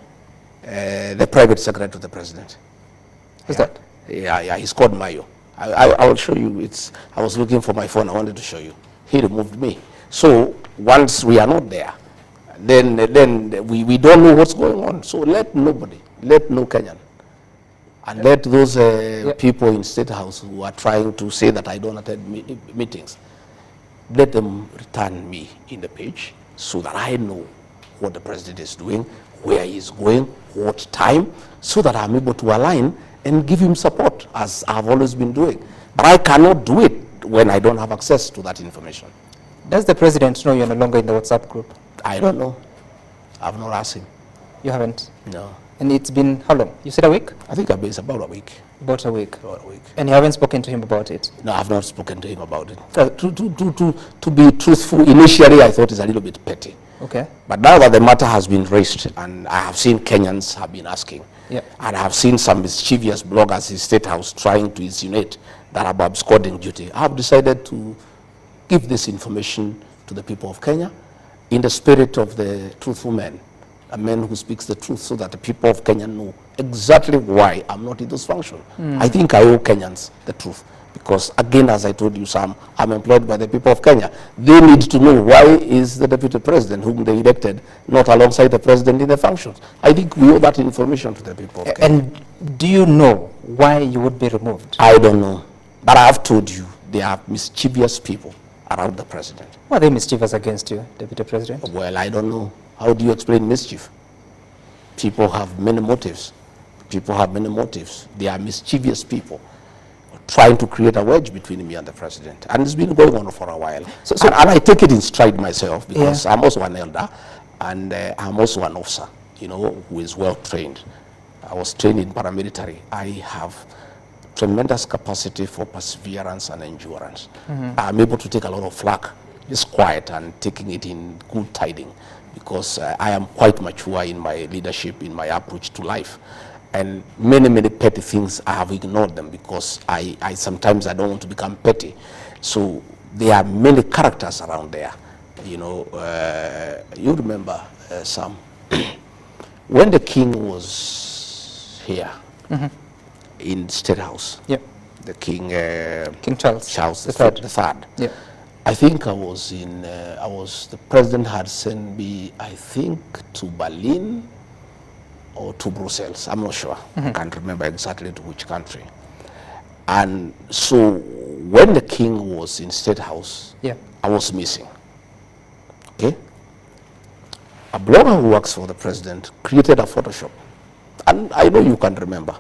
A: The private secretary to the president.
B: Who's that?
A: Yeah, he's called Mayo. I will show you. I was looking for my phone. I wanted to show you. He removed me. So once we are not there, then we don't know what's going on. So let nobody, let no Kenyan, and let those people in State House who are trying to say that I don't attend meetings, let them return me in the page so that I know what the president is doing, where he is going, what time, so that I'm able to align and give him support, as I've always been doing. But I cannot do it when I don't have access to that information.
B: Does the president know you're no longer in the WhatsApp group?
A: I don't know. I've not asked him.
B: You haven't?
A: No.
B: And it's been how long? You said a week?
A: I think it's about a week.
B: About a week.
A: About a week.
B: And you haven't spoken to him about it?
A: No, I've not spoken to him about it. To be truthful, initially I thought it's a little bit petty.
B: Okay.
A: But now that the matter has been raised, and I have seen Kenyans have been asking, and I have seen some mischievous bloggers in State House trying to insinuate that I'm absconding duty, I have decided to give this information to the people of Kenya in the spirit of the truthful man, a man who speaks the truth, so that the people of Kenya know exactly why I'm not in those functions. I think I owe Kenyans the truth. Because again, as I told you, Sam, I'm employed by the people of Kenya. They need to know why is the deputy president whom they elected not alongside the president in the functions. I think we owe that information to the people of Kenya.
B: And do you know why you would be removed?
A: I don't know. But I have told you, they are mischievous people around the president.
B: Why are they mischievous against you, Deputy President?
A: Well, I don't know. How do you explain mischief? people have many motives. People have many motives. They are mischievous people trying to create a wedge between me and the president. And it's been going on for a while. And I take it in stride myself because I'm also an elder and I'm also an officer, you know, who is well trained. I was trained in paramilitary. I have tremendous capacity for perseverance and endurance. I'm able to take a lot of flack, just quiet and taking it in good tiding because I am quite mature in my leadership, in my approach to life. And many, many petty things, I have ignored them because I sometimes I don't want to become petty. So there are many characters around there. You know, you remember, Sam, when the king was here in State House, the king,
B: King Charles
A: the third.
B: Yeah.
A: I think the president had sent me, I think, to Berlin or to Brussels, I'm not sure. I can't remember exactly to which country. And so when the king was in State House, I was missing. Okay? A blogger who works for the president created a Photoshop. And I know you can remember.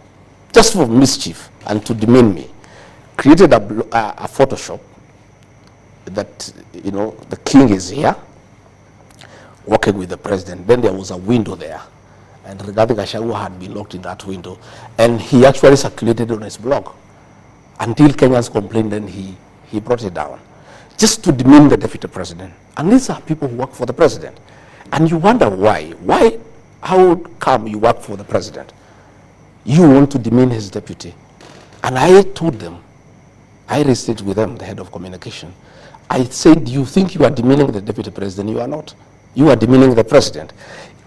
A: Just for mischief and to demean me. Created a Photoshop that, you know, the king is here working with the president. Then there was a window there. And Gachagua had been locked in that window. And he actually circulated on his blog. Until Kenyans complained, then he brought it down. Just to demean the deputy president. And these are people who work for the president. And you wonder why. Why? How come you work for the president? You want to demean his deputy. And I told them, I raised it with them, the head of communication. I said, you think you are demeaning the deputy president? You are not. You are demeaning the president.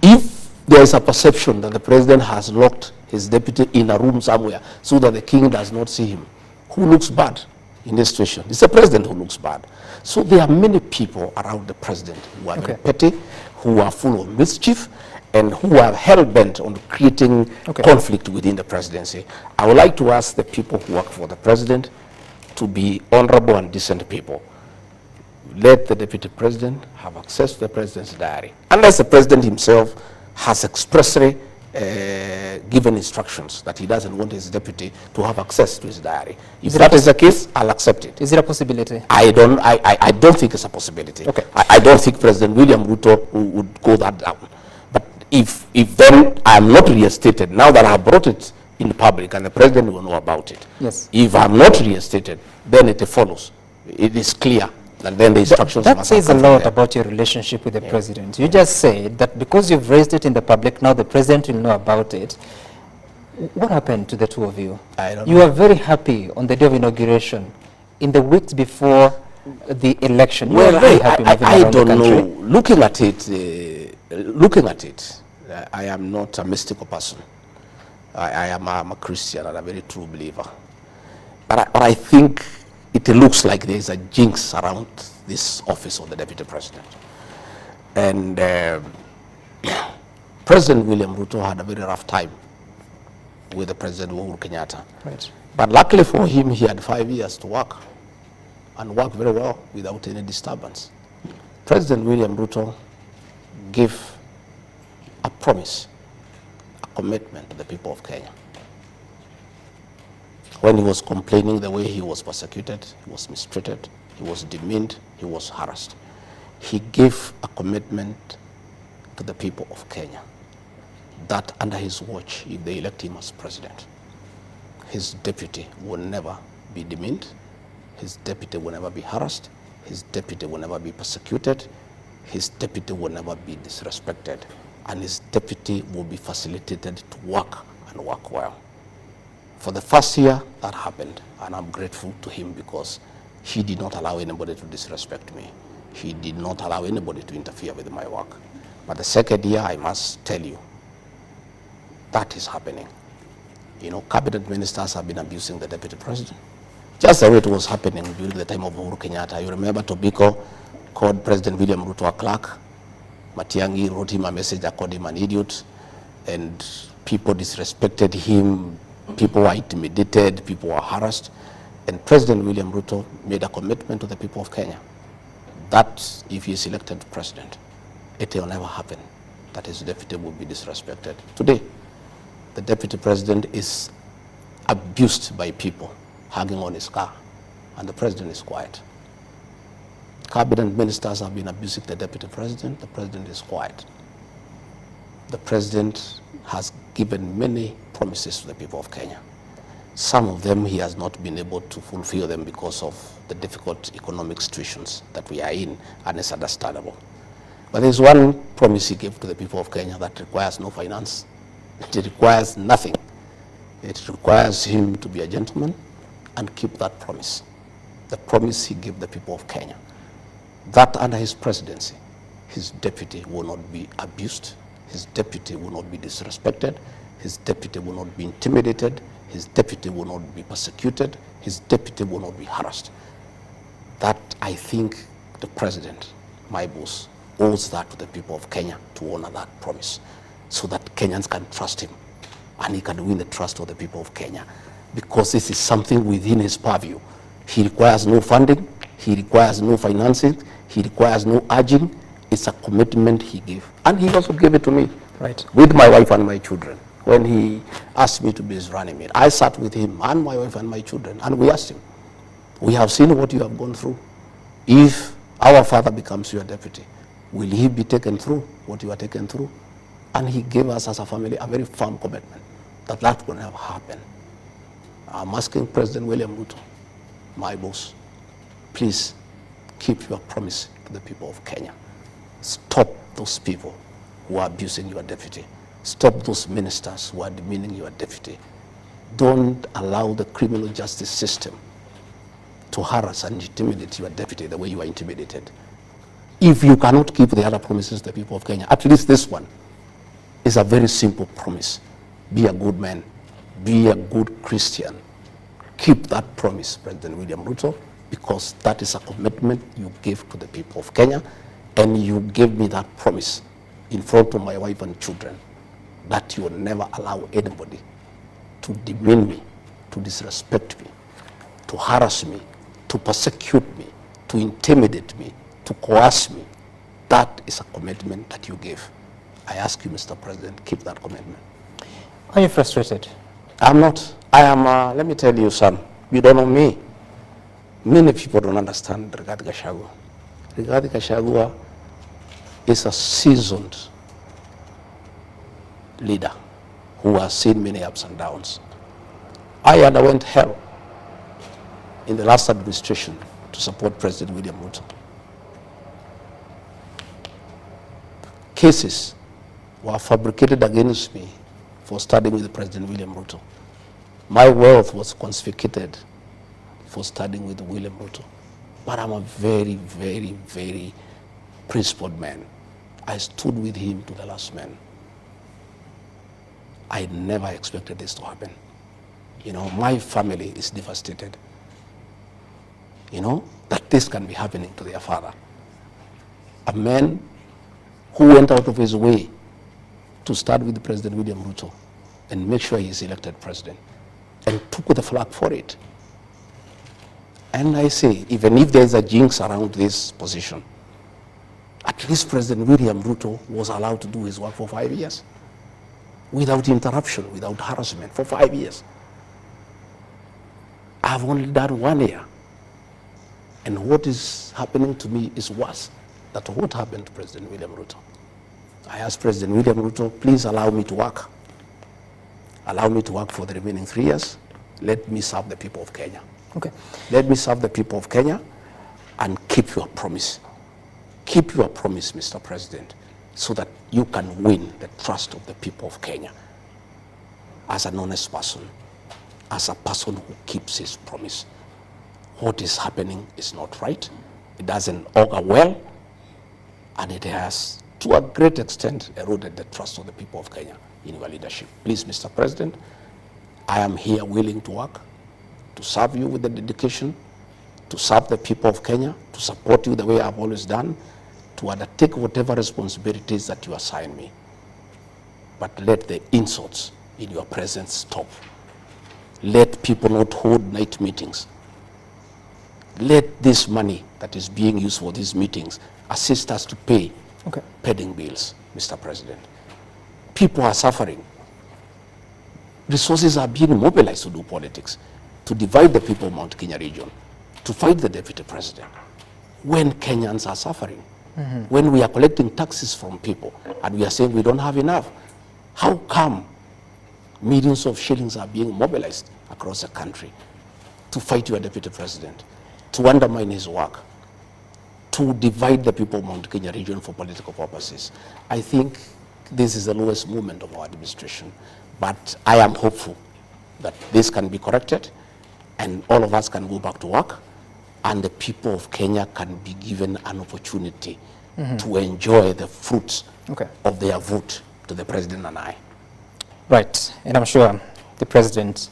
A: If there is a perception that the president has locked his deputy in a room somewhere so that the king does not see him, who looks bad in this situation? It's the president who looks bad. So there are many people around the president who are very petty, who are full of mischief, and who are hell-bent on creating conflict within the presidency. I would like to ask the people who work for the president to be honorable and decent people. Let the deputy president have access to the president's diary. Unless the president himself has expressly given instructions that he doesn't want his deputy to have access to his diary. If that is the case, I'll accept it.
B: Is it a possibility?
A: I don't think it's a possibility. I don't think President William Ruto would go that down. But if then I'm not reinstated, now that I have brought it in the public and the president will know about it.
B: Yes.
A: If I'm not reinstated, then it follows. It is clear. And then the instructions
B: that says a lot about your relationship with the president. You just said that because you've raised it in the public, now the president will know about it. What happened to the two of you?
A: I don't
B: know. You were very happy on the day of inauguration. In the weeks before the election, you were very happy.
A: I don't know. Looking at it, I am not a mystical person. I'm a Christian and a very true believer. But I think it looks like there is a jinx around this office of the deputy president. And President William Ruto had a very rough time with the President Uhuru Kenyatta.
B: Right.
A: But luckily for him, he had 5 years to work and work very well without any disturbance. President William Ruto gave a promise, a commitment to the people of Kenya. When he was complaining the way he was persecuted, he was mistreated, he was demeaned, he was harassed, he gave a commitment to the people of Kenya that under his watch, if they elect him as president, his deputy will never be demeaned, his deputy will never be harassed, his deputy will never be persecuted, his deputy will never be disrespected, and his deputy will be facilitated to work and work well. For the first year, that happened, and I'm grateful to him because he did not allow anybody to disrespect me. He did not allow anybody to interfere with my work. But the second year, I must tell you, that is happening. You know, cabinet ministers have been abusing the deputy president. Just the way it was happening during the time of Uhuru Kenyatta. You remember Tobiko called President William Ruto a clerk. Matiang'i wrote him a message that called him an idiot. And people disrespected him. People were intimidated. People were harassed. And President William Ruto made a commitment to the people of Kenya that if he is elected president, it will never happen that his deputy will be disrespected. Today, the deputy president is abused by people hugging on his car, and the president is quiet. Cabinet ministers have been abusing the president is quiet. The president has given many promises to the people of Kenya. Some of them he has not been able to fulfill them because of the difficult economic situations that we are in, and it's understandable. But there's one promise he gave to the people of Kenya that requires no finance. It requires nothing. It requires him to be a gentleman and keep that promise. The promise he gave the people of Kenya, that under his presidency, his deputy will not be abused, his deputy will not be disrespected, his deputy will not be intimidated, his deputy will not be persecuted, his deputy will not be harassed. That, I think, the president, my boss, owes that to the people of Kenya to honor that promise, so that Kenyans can trust him and he can win the trust of the people of Kenya, because this is something within his purview. He requires no funding, he requires no financing, he requires no urging. It's a commitment he gave, and he also gave it to me,
B: right,
A: with my wife and my children. When he asked me to be his running mate, I sat with him and my wife and my children, and we asked him, we have seen what you have gone through. If our father becomes your deputy, will he be taken through what you are taken through? And he gave us as a family a very firm commitment that that will never happen. I'm asking President William Ruto, my boss, please keep your promise to the people of Kenya. Stop those people who are abusing your deputy. Stop those ministers who are demeaning your deputy. Don't allow the criminal justice system to harass and intimidate your deputy the way you are intimidated. If you cannot keep the other promises to the people of Kenya, at least this one is a very simple promise. Be a good man. Be a good Christian. Keep that promise, President William Ruto, because that is a commitment you gave to the people of Kenya, and you gave me that promise in front of my wife and children, that you will never allow anybody to demean me, to disrespect me, to harass me, to persecute me, to intimidate me, to coerce me. That is a commitment that you gave. I ask you, Mr. President, keep that commitment.
B: Are you frustrated?
A: I'm not. I am, let me tell you, son, you don't know me. Many people don't understand Rigathi Gachagua. Rigathi Gachagua is a seasoned leader who has seen many ups and downs. I underwent hell in the last administration to support President William Ruto. Cases were fabricated against me for studying with President William Ruto. My wealth was confiscated for studying with William Ruto. But I'm a very, very, very principled man. I stood with him to the last man. I never expected this to happen. You know, my family is devastated. You know, that this can be happening to their father. A man who went out of his way to start with President William Ruto and make sure he is elected president, and took the flag for it. And I say, even if there's a jinx around this position, at least President William Ruto was allowed to do his work for 5 years without interruption, without harassment, for 5 years. I've only done 1 year. And what is happening to me is worse than what happened to President William Ruto. I asked President William Ruto, please allow me to work. Allow me to work for the remaining 3 years. Let me serve the people of Kenya.
B: Okay.
A: Let me serve the people of Kenya and keep your promise. Keep your promise, Mr. President, so that you can win the trust of the people of Kenya as an honest person, as a person who keeps his promise. What is happening is not right. It doesn't augur well, and it has, to a great extent, eroded the trust of the people of Kenya in your leadership. Please, Mr. President, I am here willing to work, to serve you with the dedication, to serve the people of Kenya, to support you the way I've always done, to undertake whatever responsibilities that you assign me. But let the insults in your presence stop. Let people not hold night meetings. Let this money that is being used for these meetings assist us to pay pending bills, Mr. President. People are suffering. Resources are being mobilized to do politics, to divide the people of Mount Kenya region, to fight the deputy president. When Kenyans are suffering, when we are collecting taxes from people and we are saying we don't have enough, how come millions of shillings are being mobilized across the country to fight your deputy president, to undermine his work, to divide the people of Mount Kenya region for political purposes? I think this is the lowest moment of our administration, but I am hopeful that this can be corrected and all of us can go back to work and the people of Kenya can be given an opportunity to enjoy the fruits of their vote to the president and I.
B: Right, and I'm sure the president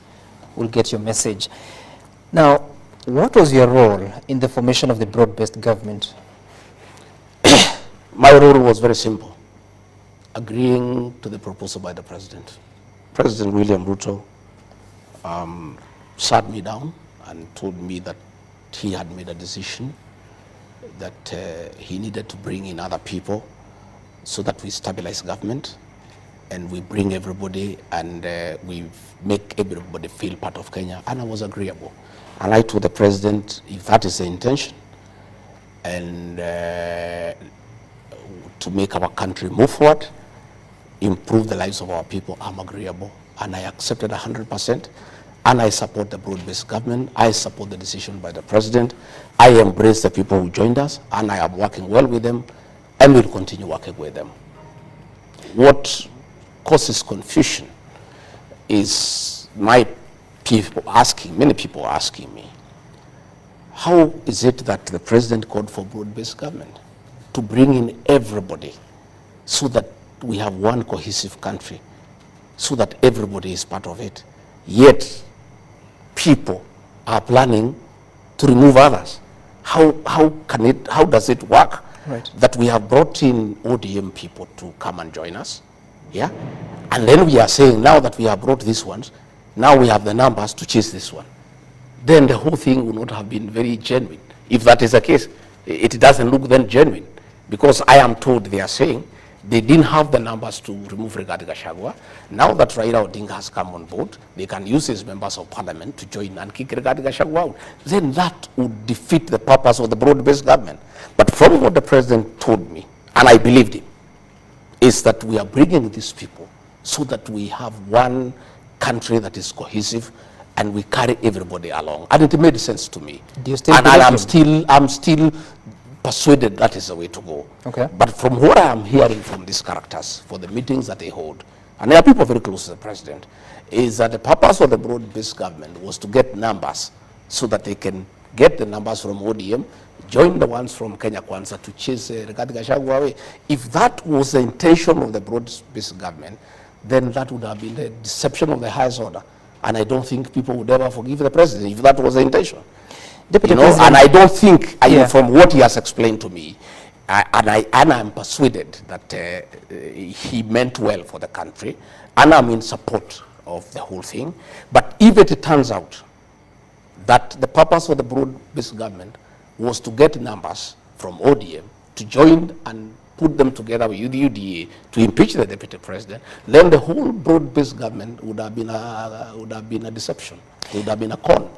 B: will get your message. Now, what was your role in the formation of the broad-based government?
A: My role was very simple, agreeing to the proposal by the president. President William Ruto sat me down and told me that he had made a decision that he needed to bring in other people so that we stabilize government and we bring everybody and we make everybody feel part of Kenya, and I was agreeable. And I told the president, if that is the intention, and to make our country move forward, improve the lives of our people, I'm agreeable. And I accepted 100%. And I support the broad-based government. I support the decision by the president. I embrace the people who joined us, and I am working well with them, and will continue working with them. What causes confusion is many people asking me, how is it that the president called for broad-based government to bring in everybody so that we have one cohesive country, so that everybody is part of it, yet people are planning to remove others? How does it work that we have brought in ODM people to come and join us, yeah? And then we are saying now that we have brought these ones, now we have the numbers to chase this one. Then the whole thing would not have been very genuine. If that is the case, it doesn't look then genuine, because I am told they are saying they didn't have the numbers to remove Gachagua. Now that Raila ODINGA has come on board, they can use his members of parliament to join and kick Gachagua out. Then that would defeat the purpose of the broad-based government. But from what the president told me, and I believed him, is that we are bringing these people so that we have one country that is cohesive and we carry everybody along. And it made sense to me.
B: Do you still
A: I'm still persuaded that is the way to go. But from what I am hearing from these characters, for the meetings that they hold, and there are people very close to the president, is that the purpose of the broad-based government was to get numbers so that they can get the numbers from ODM, join the ones from Kenya Kwanza to chase Gachagua away. If that was the intention of the broad-based government, then that would have been the deception of the highest order. And I don't think people would ever forgive the president if that was the intention. And I don't think, from what he has explained to me, and I'm persuaded that he meant well for the country, and I'm in support of the whole thing. But if it turns out that the purpose of the broad-based government was to get numbers from ODM to join and put them together with the UDA to impeach the deputy president, then the whole broad-based government would have been a deception. It would have been a con.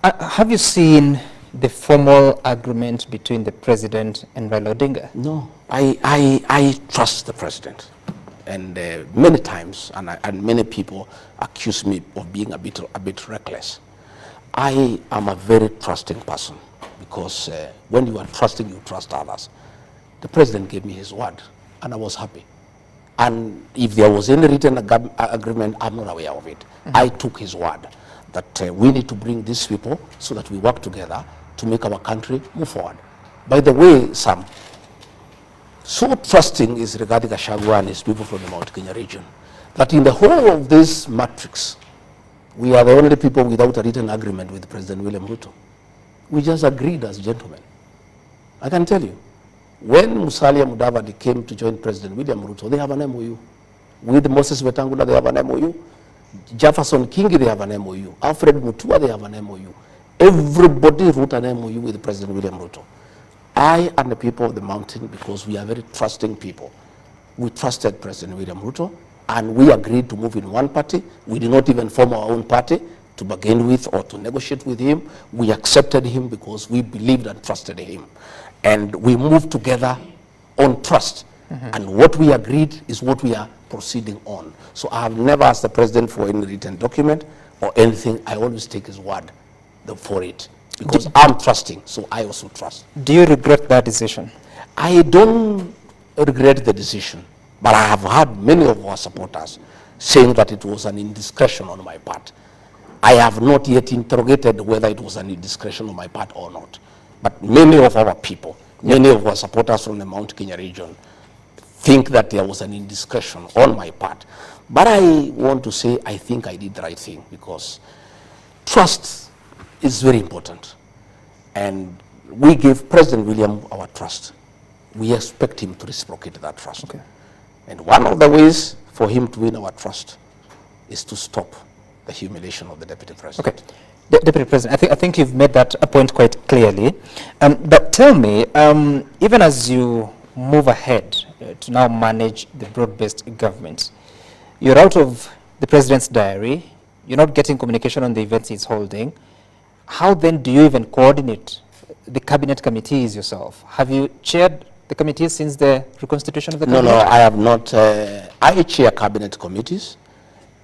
B: Have you seen the formal agreement between the president and Raila ODINGA?
A: No, I trust the president, and many times, and many people accuse me of being a bit reckless. I am a very trusting person, because when you are trusting, you trust others. The president gave me his word, and I was happy. And if there was any written agreement, I'm not aware of it. I took his word that we need to bring these people so that we work together to make our country move forward. By the way, Sam, so trusting is regarding Gachagua and his people from the Mount Kenya region, that in the whole of this matrix, we are the only people without a written agreement with President William Ruto. We just agreed as gentlemen. I can tell you, when Musalia Mudavadi came to join President William Ruto, they have an MOU. With Moses Wetangula, they have an MOU. Jefferson Kingi, they have an MOU. Alfred Mutua, they have an MOU. Everybody wrote an MOU with President William Ruto. I and the people of the mountain, because we are very trusting people, we trusted President William Ruto, and we agreed to move in one party. We did not even form our own party to begin with or to negotiate with him. We accepted him because we believed and trusted him. And we moved together on trust. And what we agreed is what we are proceeding on. So I have never asked the president for any written document or anything. I always take his word for it. Because I'm trusting, so I also trust.
B: Do you regret that decision?
A: I don't regret the decision, but I have heard many of our supporters saying that it was an indiscretion on my part. I have not yet interrogated whether it was an indiscretion on my part or not. But many of our people, many of our supporters from the Mount Kenya region think that there was an indiscretion on my part. But I want to say I think I did the right thing, because trust is very important. And we gave President William our trust. We expect him to reciprocate that trust.
B: Okay.
A: And one of the ways for him to win our trust is to stop the humiliation of the Deputy President.
B: Okay. Deputy President, I think you've made that a point quite clearly. But tell me, even as you move ahead to now manage the broad-based government, you're out of the President's diary, you're not getting communication on the events he's holding. How then do you even coordinate the cabinet committees yourself? Have you chaired the committees since the reconstitution of the cabinet?
A: No, I have not. I chair cabinet committees,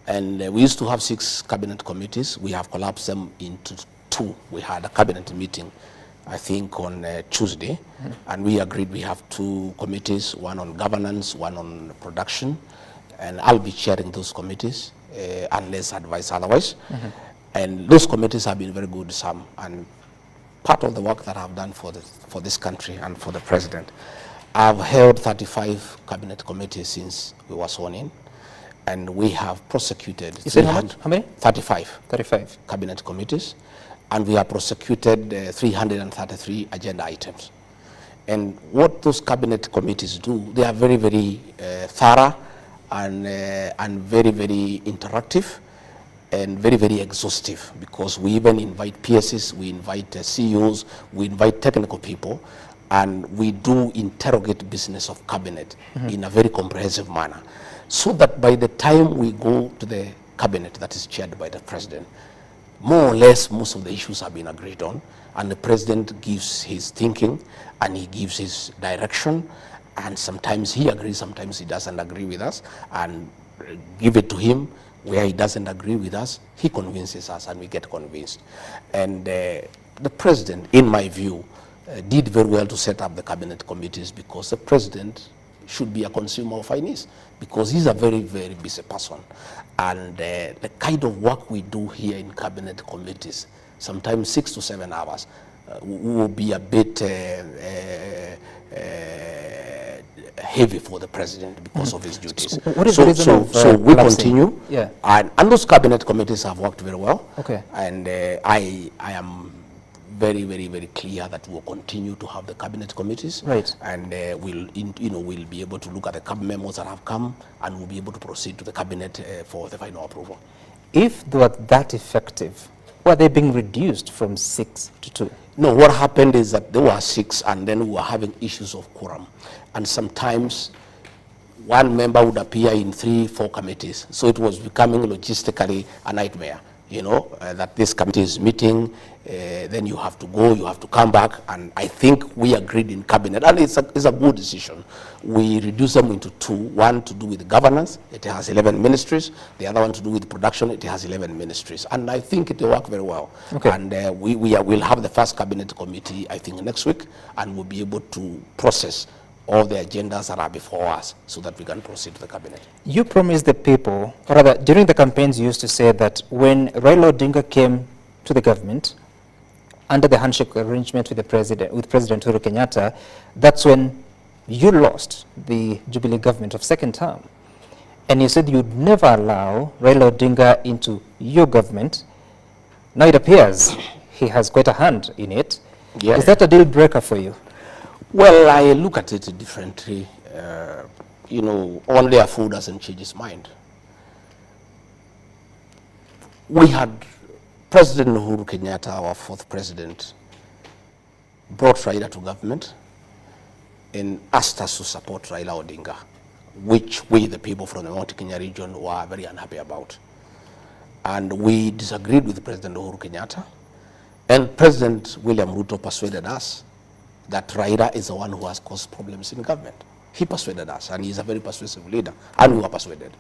A: and we used to have 6 cabinet committees. We have collapsed them into 2. We had a cabinet meeting, I think, on Tuesday, and we agreed we have 2 committees, one on governance, one on production, and I'll be chairing those committees unless advised otherwise. And those committees have been very good, Sam, and part of the work that I've done for this country and for the president. I've held 35 cabinet committees since we were sworn in, and we have prosecuted.
B: You said how many?
A: 35.
B: 35
A: cabinet committees, and we have prosecuted 333 agenda items. And what those cabinet committees do, they are very, very thorough and very, very interactive, and very, very exhaustive, because we even invite PSs, we invite CEOs, we invite technical people, and we do interrogate business of cabinet in a very comprehensive manner, so that by the time we go to the cabinet that is chaired by the president, more or less most of the issues have been agreed on, and the president gives his thinking and he gives his direction, and sometimes he agrees, sometimes he doesn't agree with us, and give it to him. Where he doesn't agree with us, he convinces us and we get convinced. And the president, in my view, did very well to set up the cabinet committees, because the president should be a consumer of finance, because he's a very, very busy person. And the kind of work we do here in cabinet committees, sometimes 6 to 7 hours, will be a bit heavy for the president because of his duties.
B: What is the reason of
A: so we
B: collapsing?
A: continue,
B: Yeah.
A: and those cabinet committees have worked very well.
B: Okay.
A: And I am very, very, very clear that we'll continue to have the cabinet committees.
B: Right.
A: And we'll be able to look at the cabinet memos that have come, and we'll be able to proceed to the cabinet for the final approval.
B: If they were that effective, were they being reduced from 6 to 2?
A: No, what happened is that there were 6, and then we were having issues of quorum. And sometimes one member would appear in 3, 4 committees. So it was becoming logistically a nightmare, that this committee is meeting, then you have to go, you have to come back. And I think we agreed in cabinet, and it's a good decision. We reduced them into 2, one to do with governance, it has 11 ministries, the other one to do with production, it has 11 ministries. And I think it will work very well.
B: Okay.
A: And we'll have the first cabinet committee, I think, next week, and we'll be able to process all the agendas that are before us so that we can proceed to the cabinet.
B: You promised the people, or rather, during the campaigns you used to say that when Raila Odinga came to the government, under the handshake arrangement with President Uhuru Kenyatta, that's when you lost the Jubilee government of 2nd term. And you said you'd never allow Raila Odinga into your government. Now it appears he has quite a hand in it. Yeah. Is that a deal breaker for you?
A: Well, I look at it differently. Only a fool doesn't change his mind. We had President Uhuru Kenyatta, our 4th president, brought Raila to government, and asked us to support Raila Odinga, which we, the people from the Mount Kenya region, were very unhappy about. And we disagreed with President Uhuru Kenyatta, and President William Ruto persuaded us that Raila is the one who has caused problems in government. He persuaded us, and he's a very persuasive leader, and we were persuaded.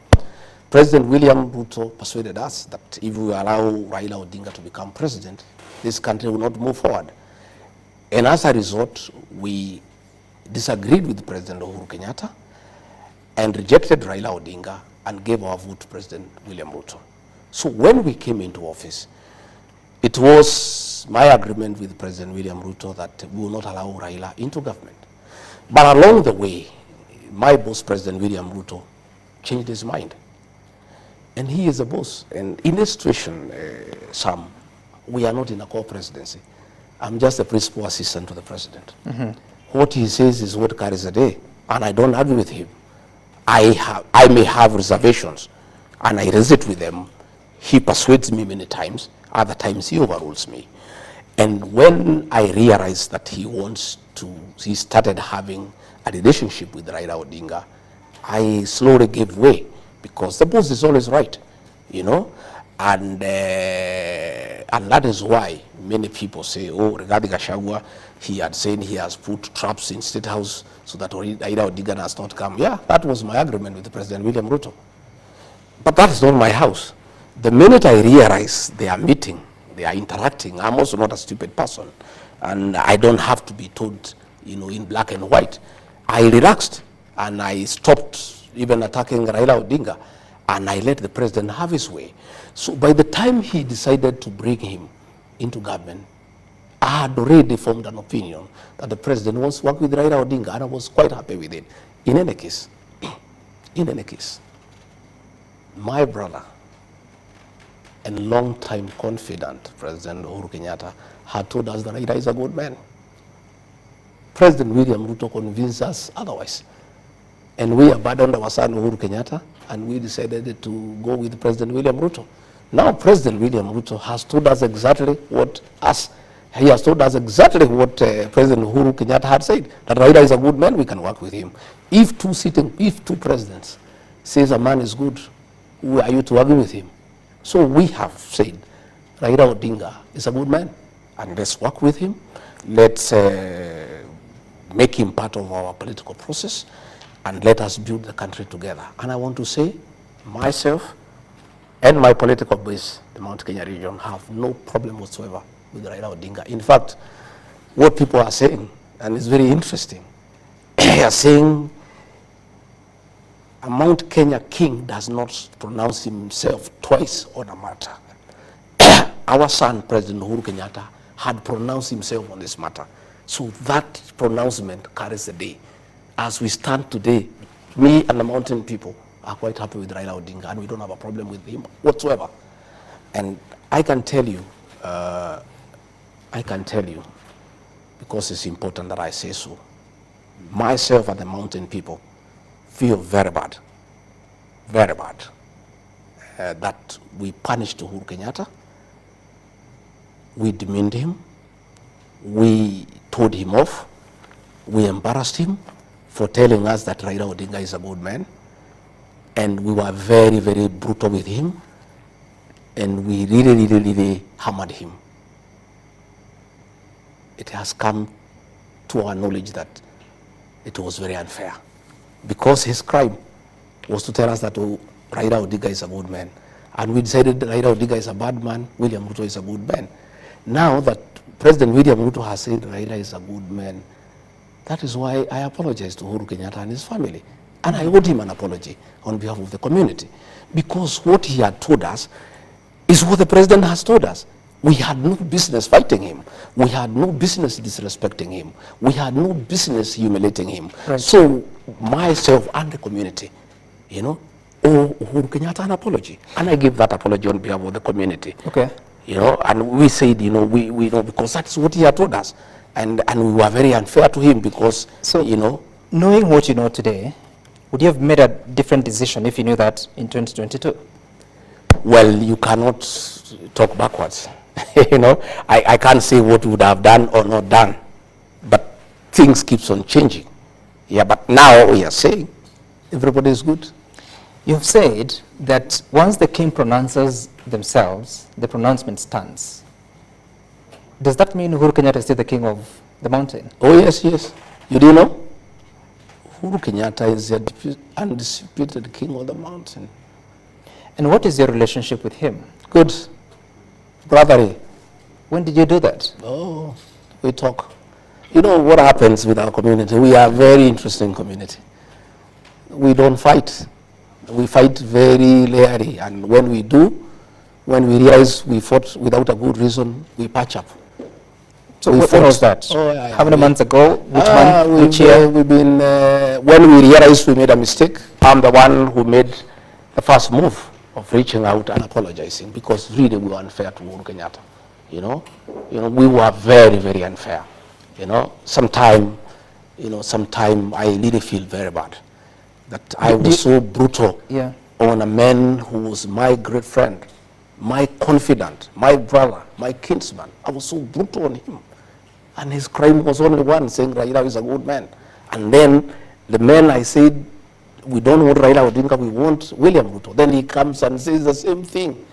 A: President William Ruto persuaded us that if we allow Raila Odinga to become president, this country will not move forward. And as a result, we disagreed with President Uhuru Kenyatta and rejected Raila Odinga and gave our vote to President William Ruto. So when we came into office, it was my agreement with President William Ruto that we will not allow Raila into government. But along the way, my boss, President William Ruto, changed his mind. And he is a boss. And in this situation, Sam, we are not in a co-presidency. I'm just a principal assistant to the president. What he says is what carries the day, and I don't argue with him. I may have reservations, and I raise it with them. He persuades me many times. Other times he overrules me. And when I realized that he started having a relationship with Raila Odinga, I slowly gave way, because the boss is always right, you know. And that is why many people say, oh, regarding Gachagua, he had said he has put traps in State House so that Raila Odinga has not come. Yeah, that was my agreement with President William Ruto. But that is not my house. The minute I realize they are meeting, they are interacting, I'm also not a stupid person. And I don't have to be told, you know, in black and white. I relaxed, and I stopped even attacking Raila Odinga, and I let the president have his way. So by the time he decided to bring him into government, I had already formed an opinion that the president wants to work with Raila Odinga, and I was quite happy with it. In any case, my brother and long-time confidant, President Uhuru Kenyatta, had told us that Raila is a good man. President William Ruto convinced us otherwise. And we abandoned our son Uhuru Kenyatta, and we decided to go with President William Ruto. Now President William Ruto has told us exactly what President Uhuru Kenyatta had said, that Raila is a good man, we can work with him. If two presidents says a man is good, who are you to argue with him? So we have said Raila Odinga is a good man, and let's work with him. Let's make him part of our political process, and let us build the country together. And I want to say, myself and my political base, the Mount Kenya region, have no problem whatsoever with Raila Odinga. In fact, what people are saying, and it's very interesting, they are saying a Mount Kenya king does not pronounce himself twice on a matter. Our son, President Uhuru Kenyatta, had pronounced himself on this matter. So that pronouncement carries the day. As we stand today, me and the mountain people are quite happy with Raila Odinga, and we don't have a problem with him whatsoever. And I can tell you, because it's important that I say so, myself and the mountain people feel very bad, that we punished Uhuru Kenyatta, we demeaned him, we told him off, we embarrassed him for telling us that Raila Odinga is a good man, and we were very, very brutal with him, and we really hammered him. It has come to our knowledge that it was very unfair, because his crime was to tell us that Raila Odinga is a good man, and we decided that Raila Odinga is a bad man, William Ruto is a good man. Now that President William Ruto has said Raila is a good man, that is why I apologize to Uhuru Kenyatta and his family. And I owed him an apology on behalf of the community, because what he had told us is what the president has told us. We had no business fighting him. We had no business disrespecting him. We had no business humiliating him. Right. So myself and the community, you know, owe Uhuru Kenyatta an apology. And I give that apology on behalf of the community. Okay. You know, and we said, you know, we know, because that's what he had told us. And we were very unfair to him, because, so, you know.
B: Knowing what you know today, would you have made a different decision if you knew that in 2022?
A: Well, you cannot talk backwards. You know, I can't say what we would have done or not done, but things keeps on changing. Yeah, but now we are saying everybody is good.
B: You've said that once the king pronounces themselves, the pronouncement stands. Does that mean Uhuru Kenyatta is still the king of the mountain?
A: Oh, yes, yes. You do know? Uhuru Kenyatta is the undisputed king of the mountain.
B: And what is your relationship with him?
A: Good. Brotherly.
B: When did you do that?
A: Oh, we talk. You know what happens with our community? We are a very interesting community. We don't fight. We fight very rarely, and when we do, when we realize we fought without a good reason, we patch up.
B: So what was that?
A: Oh, yeah,
B: How many months ago? Which month?
A: Which
B: Which year?
A: We've been, when we realized we made a mistake, I'm the one who made the first move of reaching out and apologizing, because really we were unfair to Uhuru Kenyatta. You know, we were very, very unfair. Sometime I really feel very bad that I was so brutal on a man who was my great friend, my confidant, my brother, my kinsman. I was so brutal on him. And his crime was only one, saying Raila is a good man. And then the man I said, we don't want Raila ODINGA, we want William Ruto. Then he comes and says the same thing.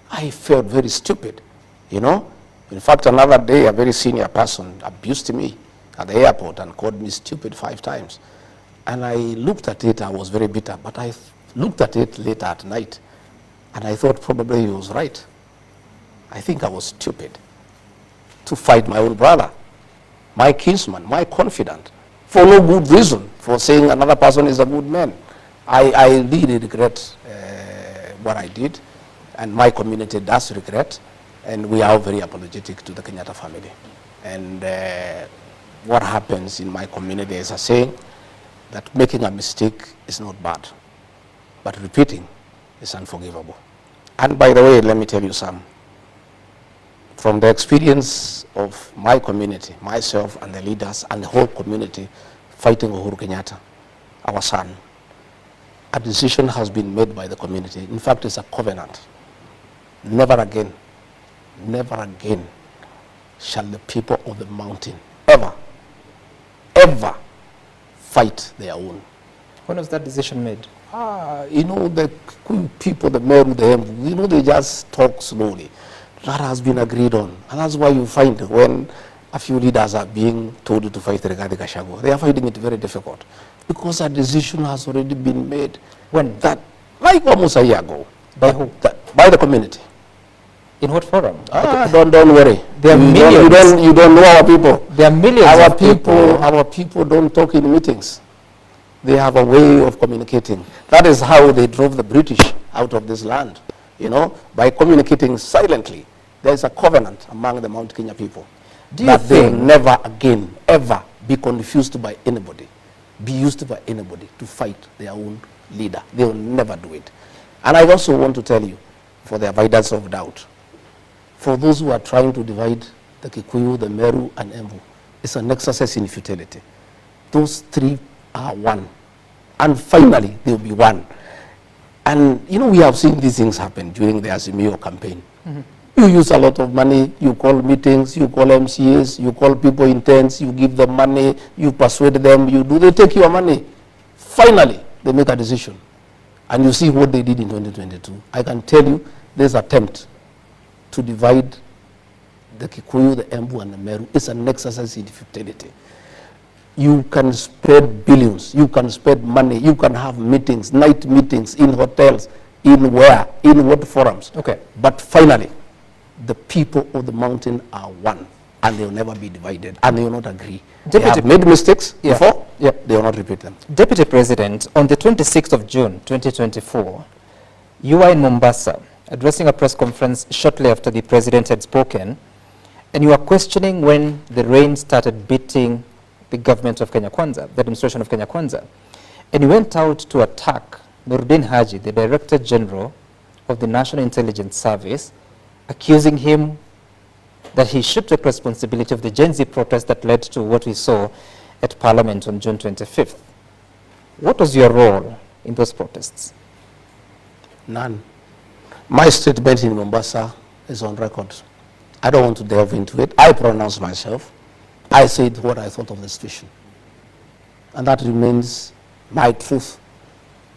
A: I felt very stupid, In fact, another day, a very senior person abused me at the airport and called me stupid 5 times. And I looked at it, I was very bitter, but I looked at it later at night, and I thought probably he was right. I think I was stupid to fight my own brother, my kinsman, my confidant, for no good reason, for saying another person is a good man. I really regret what I did, and my community does regret, and we are very apologetic to the Kenyatta family. And what happens in my community is a saying that making a mistake is not bad, but repeating is unforgivable. And by the way, let me tell you some. From the experience of my community, myself and the leaders and the whole community fighting Uhuru Kenyatta, our son, a decision has been made by the community. In fact, it's a covenant. Never again shall the people of the mountain ever fight their own.
B: When was that decision made?
A: The people, the Meru, the Embu, they just talk slowly. That has been agreed on. And that's why you find when a few leaders are being told to fight regarding Gachagua, they are finding it very difficult, because a decision has already been made.
B: When?
A: That, like almost a year ago.
B: By who?
A: By the community.
B: In what forum?
A: Don't worry.
B: There are millions.
A: You don't know our people.
B: There are millions of people.
A: Our people don't talk in meetings. They have a way of communicating. That is how they drove the British out of this land, by communicating silently. There is a covenant among the Mount Kenya people that they'll never again, ever be confused by anybody, be used by anybody to fight their own leader. They will never do it. And I also want to tell you, for the avoidance of doubt, for those who are trying to divide the Kikuyu, the Meru, and Embu, it's an exercise in futility. Those 3 are one. And finally, they'll be one. And, we have seen these things happen during the Azimio campaign. You use a lot of money, you call meetings, you call MCAs, you call people in tents, you give them money, you persuade them, they take your money. Finally, they make a decision. And you see what they did in 2022. I can tell you, this attempt to divide the Kikuyu, the Embu, and the Meru is an exercise in futility. You can spend billions, you can spend money, you can have meetings, night meetings in hotels, in what forums.
B: Okay.
A: But finally, the people of the mountain are one, and they will never be divided, and they will not agree. They have made mistakes before, they will not repeat them.
B: Deputy President, on the 26th of June, 2024, you were in Mombasa, addressing a press conference shortly after the president had spoken, and you were questioning when the rain started beating the government of Kenya Kwanza, the administration of Kenya Kwanza. And you went out to attack Nuruddin Haji, the Director General of the National Intelligence Service, accusing him that he should take responsibility of the Gen Z protest that led to what we saw at Parliament on June 25th. What was your role in those protests?
A: None. My statement in Mombasa is on record. I don't want to delve into it. I pronounced myself. I said what I thought of the situation. And that remains my truth.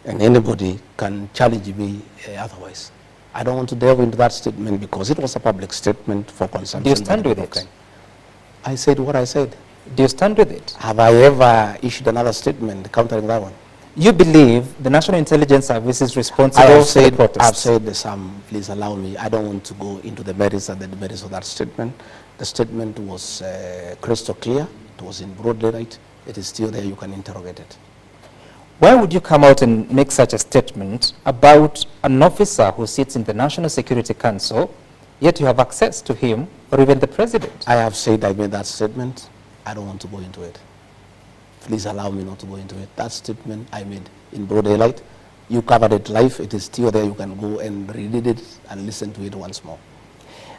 A: And anybody can challenge me otherwise. I don't want to delve into that statement because it was a public statement for consumption.
B: Do you stand with it?
A: I said what I said.
B: Do you stand with it?
A: Have I ever issued another statement countering that one?
B: You believe the National Intelligence Service is responsible for the protests?
A: I've said some, please allow me. I don't want to go into the merits and the demerits of that statement. The statement was crystal clear. It was in broad daylight. It is still there. You can interrogate it.
B: Why would you come out and make such a statement about an officer who sits in the National Security Council, yet you have access to him or even the president?
A: I have said I made that statement. I don't want to go into it. Please allow me not to go into it. That statement I made in broad daylight. You covered it live. It is still there. You can go and read it and listen to it once more.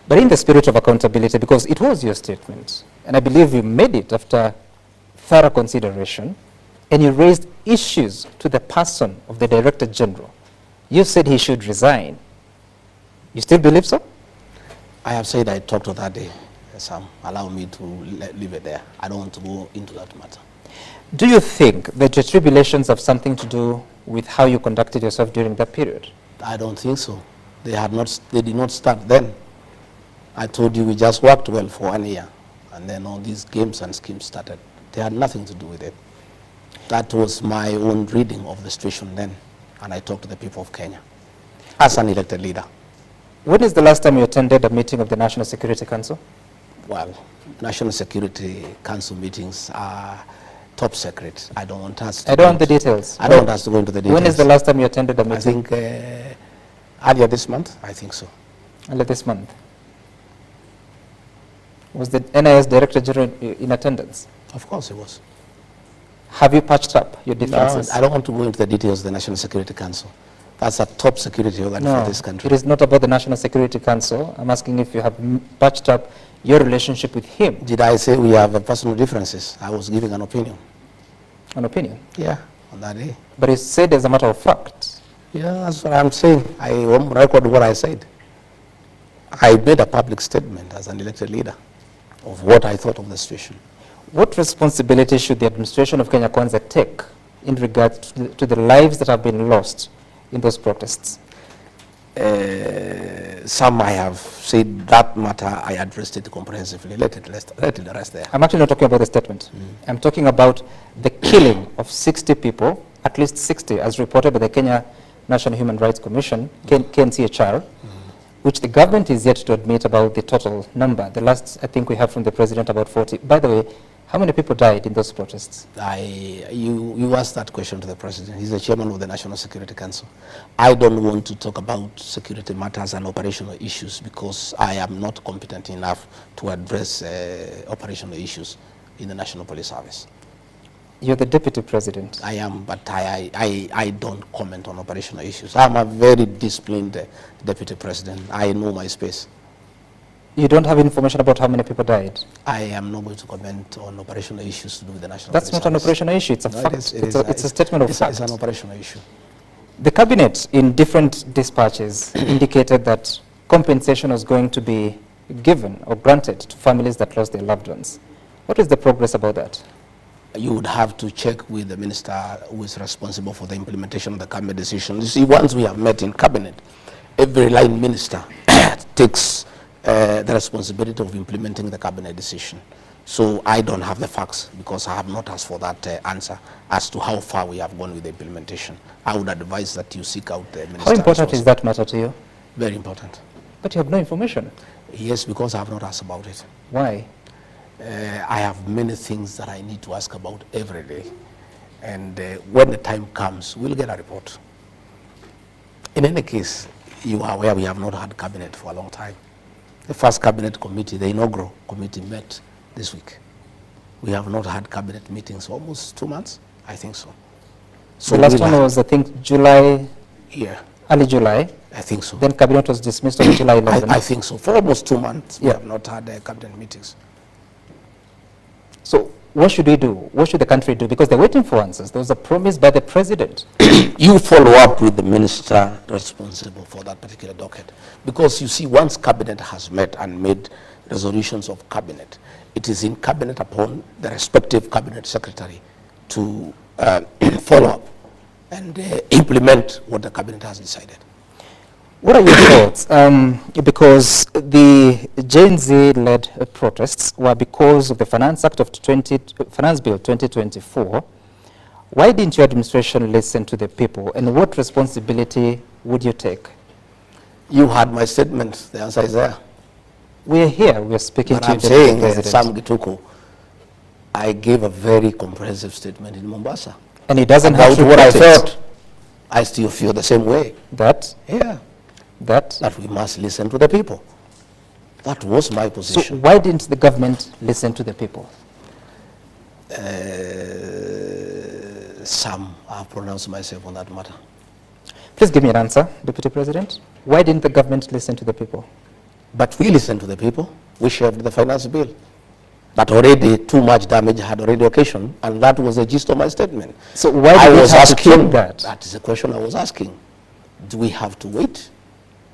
B: But in the spirit of accountability, because it was your statement, and I believe you made it after thorough consideration, and you raised issues to the person of the Director General. You said he should resign. You still believe so?
A: I have said I talked to that day. Sam, allow me to leave it there. I don't want to go into that matter.
B: Do you think that your tribulations have something to do with how you conducted yourself during that period?
A: I don't think so. They did not start then. I told you we just worked well for 1 year, and then all these games and schemes started. They had nothing to do with it. That was my own reading of the situation then, and I talked to the people of Kenya as an elected leader.
B: When is the last time you attended a meeting of the National Security Council?
A: Well, National Security Council meetings are top secret. I don't want us to...
B: I don't want the details.
A: I don't want us to go into the details.
B: When is the last time you attended a meeting?
A: I think earlier this month, I think so.
B: Earlier this month. Was the NIS Director General in attendance?
A: Of course it was.
B: Have you patched up your differences?
A: No, I don't want to go into the details of the National Security Council. That's a top security organ for this country.
B: It is not about the National Security Council. I'm asking if you have patched up your relationship with him.
A: Did I say we have personal differences? I was giving an opinion.
B: An opinion?
A: Yeah, on that day.
B: But you said as a matter of fact.
A: Yeah, that's what I'm saying. I won't record what I said. I made a public statement as an elected leader of what I thought of the situation.
B: What responsibility should the administration of Kenya Kwanza take in regard to the lives that have been lost in those protests?
A: Some I have said that matter, I addressed it comprehensively. Let it rest there.
B: I'm actually not talking about the statement. I'm talking about the killing of 60 people, at least 60, as reported by the Kenya National Human Rights Commission, KNCHR, which the government is yet to admit about the total number. The last, I think we have from the president, about 40. By the way, how many people died in those protests?
A: You asked that question to the president. He's the chairman of the National Security Council. I don't want to talk about security matters and operational issues because I am not competent enough to address operational issues in the National Police Service.
B: You're the deputy president.
A: I am, but I don't comment on operational issues. I'm a very disciplined deputy president. I know my space.
B: You don't have information about how many people died?
A: I am not going to comment on operational issues to do with the National
B: That's
A: Police
B: not an
A: Service.
B: operational issue. It's a fact. It's a statement of fact.
A: It's an operational issue.
B: The cabinet, in different dispatches, indicated that compensation was going to be given or granted to families that lost their loved ones. What is the progress about that?
A: You would have to check with the minister who is responsible for the implementation of the cabinet decision. You see, once we have met in cabinet, every line minister takes the responsibility of implementing the cabinet decision. So I don't have the facts because I have not asked for that answer as to how far we have gone with the implementation. I would advise that you seek out the minister.
B: How important is that matter to you?
A: Very important.
B: But you have no information.
A: Yes, because I have not asked about it.
B: Why?
A: I have many things that I need to ask about every day. And when the time comes, we'll get a report. In any case, you are aware we have not had cabinet for a long time. The first cabinet committee, the inaugural committee, met this week. We have not had cabinet meetings for almost 2 months. I think so. So
B: the last one was, I think, July.
A: Yeah.
B: Early July.
A: I think so.
B: Then cabinet was dismissed on July 11th.
A: I think so. For almost 2 months, we have not had cabinet meetings.
B: So what should we do? What should the country do? Because they're waiting for answers. There was a promise by the president.
A: You follow up with the minister responsible for that particular docket. Because you see, once cabinet has met and made resolutions of cabinet, it is in cabinet upon the respective cabinet secretary to follow up and implement what the cabinet has decided.
B: What are your thoughts? Because the Gen Z-led protests were because of the Finance Act of Finance Bill 2024. Why didn't your administration listen to the people, and what responsibility would you take?
A: You had my statement. The answer is there.
B: We're here. We're speaking
A: But
B: to
A: I'm
B: the
A: saying,
B: President.
A: Sam Gituku, I gave a very comprehensive statement in Mombasa.
B: And he doesn't
A: about
B: have to
A: what I
B: repeat it.
A: thought. I still feel the same way.
B: That?
A: Yeah.
B: That?
A: We must listen to the people. That was my
B: So
A: position.
B: why didn't the government listen to the people?
A: Sam, I've pronounced myself on that matter.
B: Please give me an answer, Deputy President. Why didn't the government listen to the people?
A: But we listened to the people. We shelved the finance bill. But already too much damage had already occasioned, and that was the gist of my statement.
B: So why did we have to check that?
A: That is the question I was asking. Do we have to wait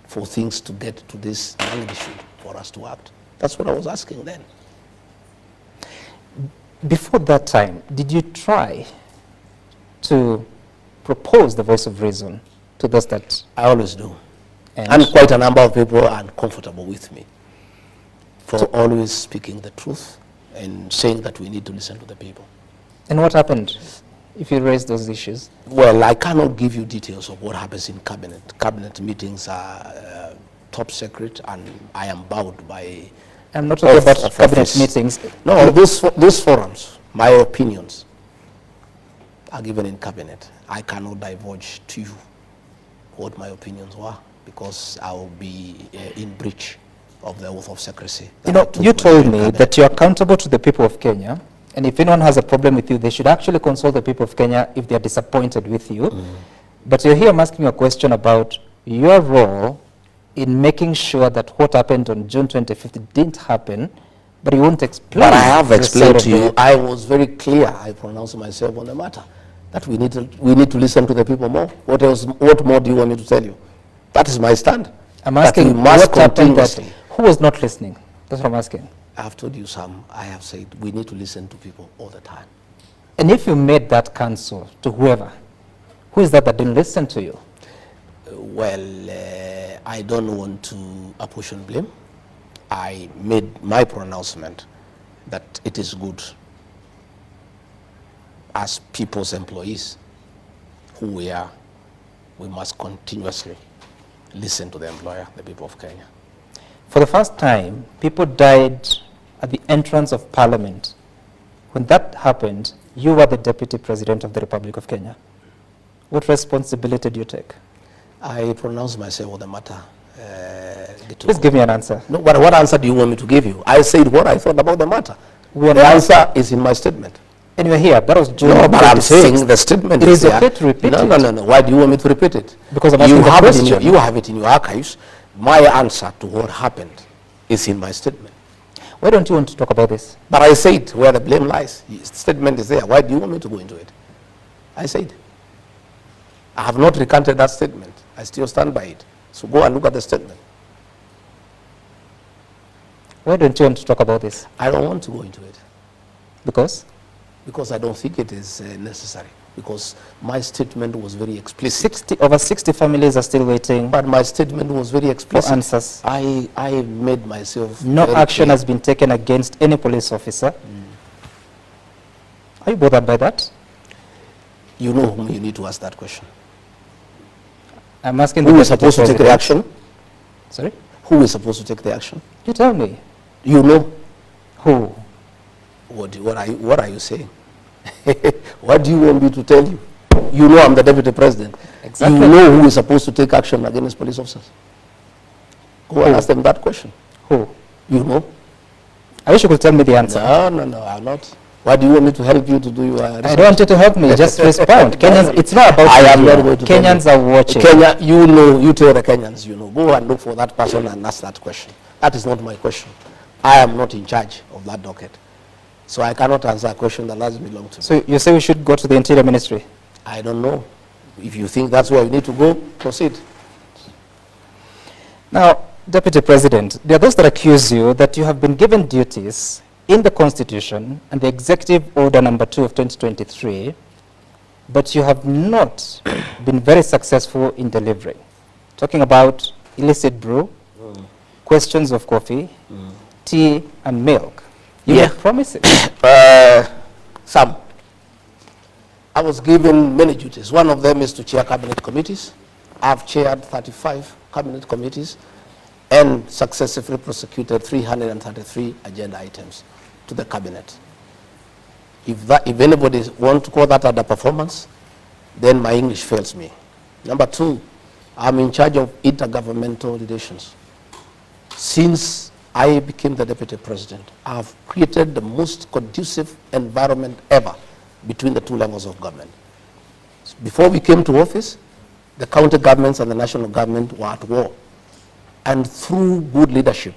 A: for things to get to this magnitude for us to act? That's what I was asking then.
B: Before that time, did you try to propose the voice of reason to those that...
A: I always do.
B: And
A: And quite a number of people are uncomfortable with me for always speaking the truth and saying that we need to listen to the people.
B: And what happened if you raised those issues?
A: Well, I cannot give you details of what happens in cabinet. Cabinet meetings are top secret, and I am bound by...
B: I'm not talking about cabinet meetings.
A: No, those forums, my opinions, are given in cabinet. I cannot divulge to you what my opinions were, because I will be in breach of the oath of secrecy.
B: You know, you told me that you're accountable to the people of Kenya, and if anyone has a problem with you, they should actually consult the people of Kenya if they're disappointed with you. But you're here, I'm asking you a question about your role in making sure that what happened on June 25th didn't happen, but you won't explain.
A: But I have
B: the
A: explained to
B: side of
A: you,
B: it.
A: I was very clear, I pronounced myself on the matter, that we need to listen to the people more. What more do you want me to tell you? That is my stand.
B: I'm
A: That
B: asking
A: we must
B: what happened that,
A: continuously.
B: who was not listening? That's what I'm asking.
A: I have told you, Sam, I have said we need to listen to people all the time.
B: And if you made that counsel to whoever, who is that didn't listen to you?
A: Well, I don't want to apportion blame. I made my pronouncement that it is good as people's employees who we are, we must continuously listen to the employer, the people of Kenya.
B: For the first time, people died at the entrance of Parliament. When that happened, you were the Deputy President of the Republic of Kenya. What responsibility do you take?
A: I pronounced myself on the matter.
B: Please give me an answer.
A: No, but what answer do you want me to give you? I said what I thought about the matter.
B: We are
A: The
B: not-
A: answer is in my statement.
B: And you're here. That was June
A: No, but I'm
B: 26th.
A: saying the statement
B: It is
A: there.
B: okay to repeat
A: no,
B: it.
A: No, no, no. Why do you want me to repeat it?
B: Because I'm asking
A: you
B: the
A: have
B: question.
A: you have it in your archives. My answer to what happened is in my statement.
B: Why don't you want to talk about this?
A: But I said where the blame lies. The statement is there. Why do you want me to go into it? I said. I have not recanted that statement. I still stand by it. So go and look at the statement.
B: Why don't you want to talk about this?
A: I don't want to go into it.
B: Because?
A: Because I don't think it is necessary. Because my statement was very explicit.
B: Over 60 families are still waiting
A: But my statement was very
B: for
A: explicit.
B: answers.
A: I made myself
B: No
A: very
B: action
A: clear.
B: has been taken against any police officer. Are you bothered by that?
A: You know whom you need to ask that question.
B: I'm asking
A: Who
B: the
A: is supposed to take the
B: President.
A: action?
B: Sorry?
A: Who is supposed to take the action?
B: You tell me.
A: You know.
B: Who?
A: What are you saying? What do you want me to tell you? You know I'm the Deputy President.
B: Exactly.
A: You know who is supposed to take action against police officers. Go and ask them that question.
B: Who?
A: You know.
B: I wish you could tell me the answer.
A: No, I'm not. Why do you want me to help you to do your research?
B: I don't want you to help me, just respond. Kenyans, it's not about
A: I am
B: media.
A: not going to tell
B: Kenyans
A: you.
B: are watching.
A: Kenya, you know, you tell the Kenyans, you know. Go and look for that person and ask that question. That is not my question. I am not in charge of that docket. So I cannot answer a question that doesn't belong to me.
B: So you say we should go to the Interior Ministry?
A: I don't know. If you think that's where you need to go, proceed.
B: Now, Deputy President, there are those that accuse you that you have been given duties in the Constitution and the Executive Order number 2 of 2023, but you have not been very successful in delivering. Talking about illicit brew, questions of coffee, tea and milk. You made promises.
A: Some. I was given many duties. One of them is to chair cabinet committees. I've chaired 35 cabinet committees and successfully prosecuted 333 agenda items to the cabinet. If anybody wants to call that underperformance, then my English fails me. Number two, I'm in charge of intergovernmental relations. Since I became the deputy president, I've created the most conducive environment ever between the two levels of government. Before we came to office, the county governments and the national government were at war. And through good leadership,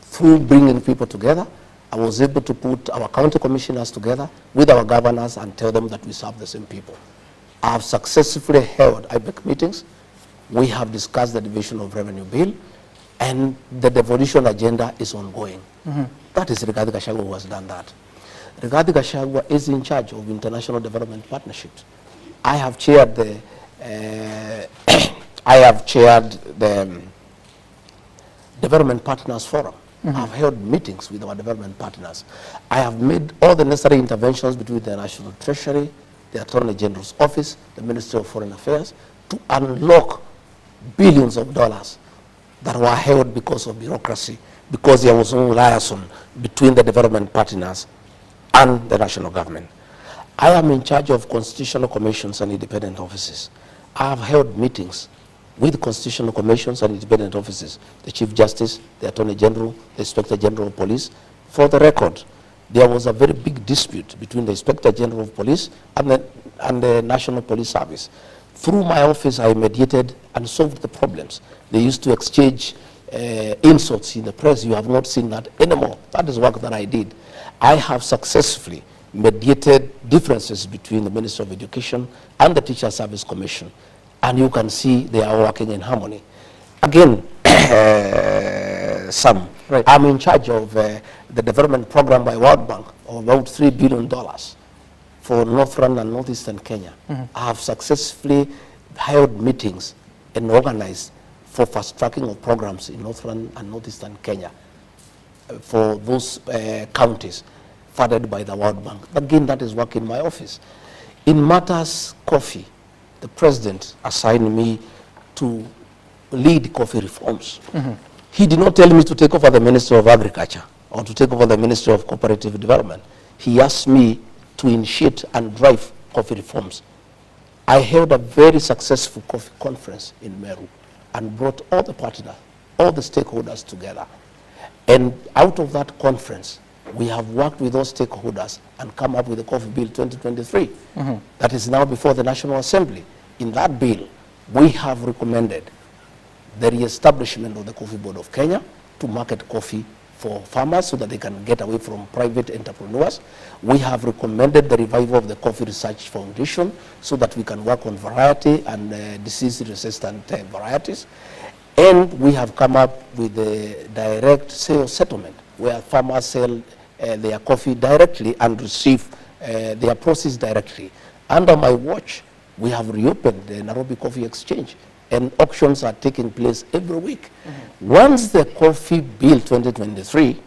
A: through bringing people together, I was able to put our county commissioners together with our governors and tell them that we serve the same people. I have successfully held IBEC meetings. We have discussed the division of revenue bill, and the devolution agenda is ongoing. That is Rigathi Gachagua who has done that. Rigathi Gachagua is in charge of international development partnerships. I have chaired the Development Partners Forum. I've held meetings with our development partners. I have made all the necessary interventions between the National Treasury, the Attorney General's Office, the Ministry of Foreign Affairs, to unlock billions of dollars that were held because of bureaucracy, because there was no liaison between the development partners and the national government. I am in charge of constitutional commissions and independent offices. I have held meetings with constitutional commissions and independent offices, the Chief Justice, the Attorney General, the Inspector General of Police. For the record, there was a very big dispute between the Inspector General of Police and the National Police Service. Through my office, I mediated and solved the problems. They used to exchange insults in the press. You have not seen that anymore. That is work that I did. I have successfully mediated differences between the Ministry of Education and the Teacher Service Commission. And you can see they are working in harmony. Again, Sam,
B: right.
A: I'm in charge of the development program by World Bank of about $3 billion for Northern and Northeastern Kenya. I have successfully held meetings and organized for fast tracking of programs in Northern and Northeastern Kenya for those counties funded by the World Bank. Again, that is work in my office. In matters coffee, the president assigned me to lead coffee reforms. He did not tell me to take over the Ministry of Agriculture or to take over the Ministry of Cooperative Development. He asked me to initiate and drive coffee reforms. I held a very successful coffee conference in Meru and brought all the partners, all the stakeholders together. And out of that conference, we have worked with those stakeholders and come up with the Coffee Bill 2023 that is now before the National Assembly. In that bill, we have recommended the re-establishment of the Coffee Board of Kenya to market coffee for farmers so that they can get away from private entrepreneurs. We have recommended the revival of the Coffee Research Foundation so that we can work on variety and disease-resistant varieties. And we have come up with the direct sales settlement where farmers sell their coffee directly and receive their proceeds directly. Under my watch, we have reopened the Nairobi Coffee Exchange, and auctions are taking place every week. Once the Coffee Bill 2023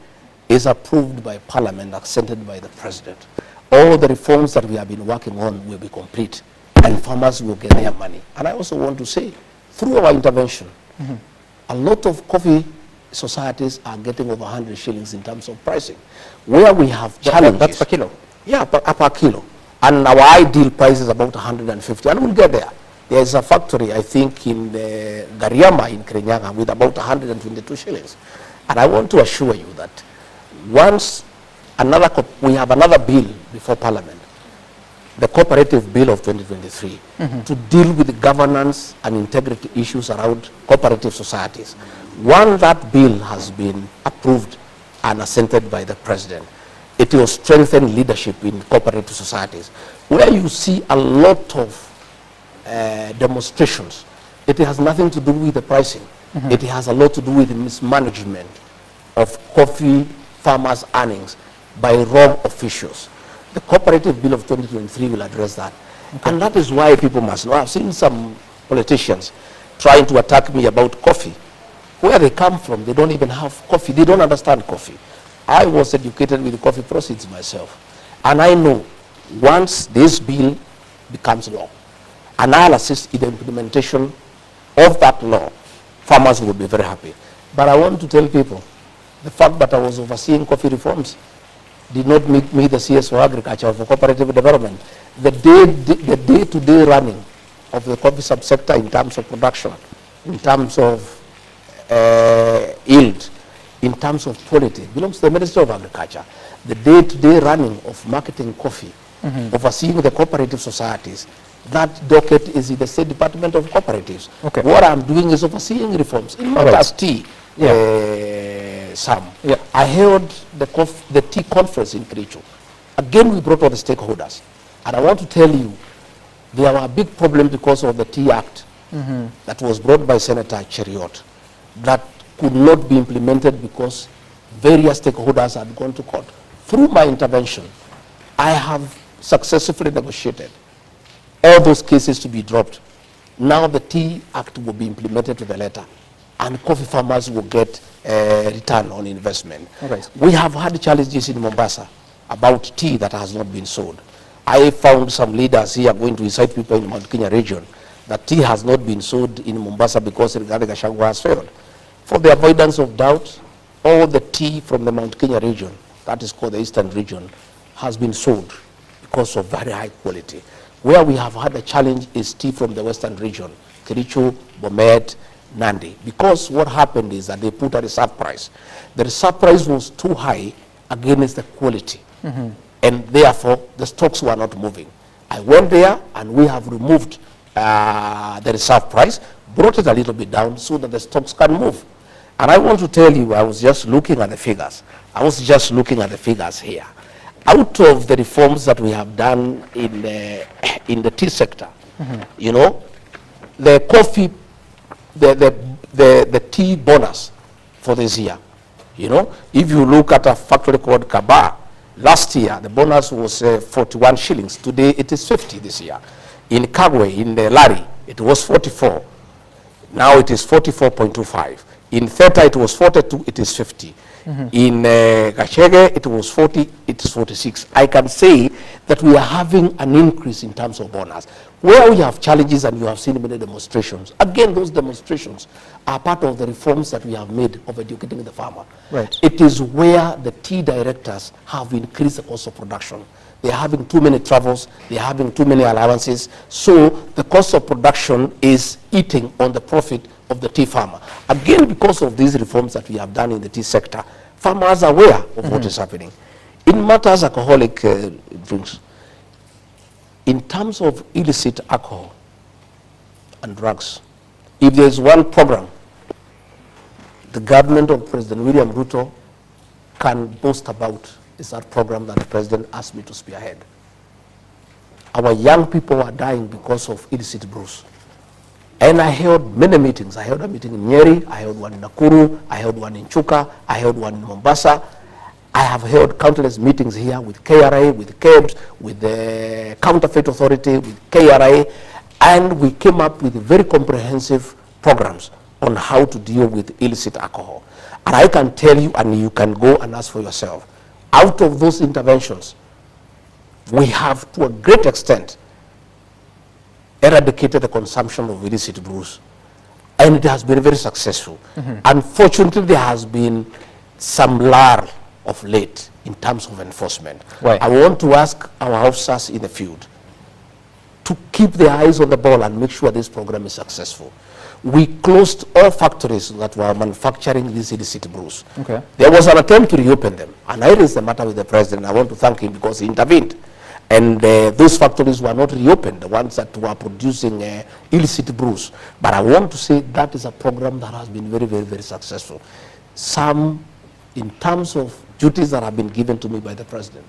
A: is approved by Parliament, accepted by the President, all the reforms that we have been working on will be complete, and farmers will get their money. And I also want to say, through our intervention, a lot of coffee societies are getting over 100 shillings in terms of pricing. Where we have challenges.
B: That's per kilo?
A: Yeah, per kilo. And our ideal price is about 150, and we'll get there. There is a factory, I think, in Gariama in Kirinyaga with about 122 shillings. And I want to assure you that once we have another bill before Parliament, the Cooperative Bill of 2023, to deal with the governance and integrity issues around cooperative societies. Once that bill has been approved and assented by the President, it will strengthen leadership in cooperative societies. Where you see a lot of demonstrations, it has nothing to do with the pricing. It has a lot to do with the mismanagement of coffee farmers' earnings by wrong officials. The Cooperative Bill of 2023 will address that. Okay. And that is why people must know. I've seen some politicians trying to attack me about coffee. Where they come from, they don't even have coffee. They don't understand coffee. I was educated with coffee proceeds myself. And I know once this bill becomes law, and I'll assist in the implementation of that law, farmers will be very happy. But I want to tell people, the fact that I was overseeing coffee reforms did not make me the CS for agriculture or for cooperative development. The day-to-day running of the coffee subsector in terms of production, in terms of yield, in terms of quality, belongs to the Ministry of Agriculture. The day-to-day running of marketing coffee, overseeing the cooperative societies, that docket is in the State Department of Cooperatives. Okay. What I'm doing is overseeing reforms in matters tea. I held the tea conference in Kericho. Again, we brought all the stakeholders. And I want to tell you, there were a big problem because of the Tea Act that was brought by Senator Cheriot that could not be implemented because various stakeholders had gone to court. Through my intervention, I have successfully negotiated all those cases to be dropped. Now the Tea Act will be implemented to the letter, and coffee farmers will get a return on investment. Okay. We have had challenges in Mombasa about tea that has not been sold. I found some leaders here going to incite people in the Mount Kenya region that tea has not been sold in Mombasa because Gachagua has failed. For the avoidance of doubt, all the tea from the Mount Kenya region, that is called the Eastern region, has been sold because of very high quality. Where we have had a challenge is tea from the Western region, Kericho, Bomet, Nandi, because what happened is that they put a reserve price. The reserve price was too high against the quality, and therefore the stocks were not moving. I went there and we have removed the reserve price, brought it a little bit down so that the stocks can move. And I want to tell you, I was just looking at the figures. I was just looking at the figures here. Out of the reforms that we have done in the tea sector, you know, the coffee, the tea bonus for this year, you know, if you look at a factory called Kaba, last year the bonus was 41 shillings. Today it is 50 this year. In Kagwe, in the Lari, it was 44. Now it is 44.25. In Theta it was 42, it is 50. In Gachagua it was 40, it is 46. I can say that we are having an increase in terms of bonus. Where we have challenges and you have seen many demonstrations, again those demonstrations are part of the reforms that we have made of educating the farmer. Right. It is where the tea directors have increased the cost of production. They are having too many travels, they are having too many allowances, so the cost of production is eating on the profit of the tea farmer. Again, because of these reforms that we have done in the tea sector, farmers are aware of what is happening. In matters alcoholic drinks, in terms of illicit alcohol and drugs, if there is one program the government of President William Ruto can boast about, is that program that the president asked me to spearhead. Our young people are dying because of illicit brews. And I held many meetings. I held a meeting in Nyeri, I held one in Nakuru, I held one in Chuka, I held one in Mombasa. I have held countless meetings here with KRA, with KEBS, with the Counterfeit Authority, with KRA, and we came up with very comprehensive programs on how to deal with illicit alcohol. And I can tell you, and you can go and ask for yourself, out of those interventions, we have to a great extent eradicated the consumption of illicit brews, and it has been very successful. Unfortunately, there has been some lull of late in terms of enforcement. Right. I want to ask our officers in the field to keep their eyes on the ball and make sure this program is successful. We closed all factories that were manufacturing these illicit brews. Okay. There was an attempt to reopen them, and I raised the matter with the president. I want to thank him because he intervened. And those factories were not reopened, the ones that were producing illicit brews. But I want to say that is a program that has been very, very, very successful. Some, in terms of duties that have been given to me by the president.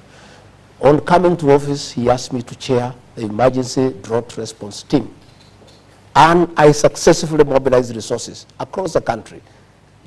A: On coming to office, he asked me to chair the emergency drought response team. And I successfully mobilized resources across the country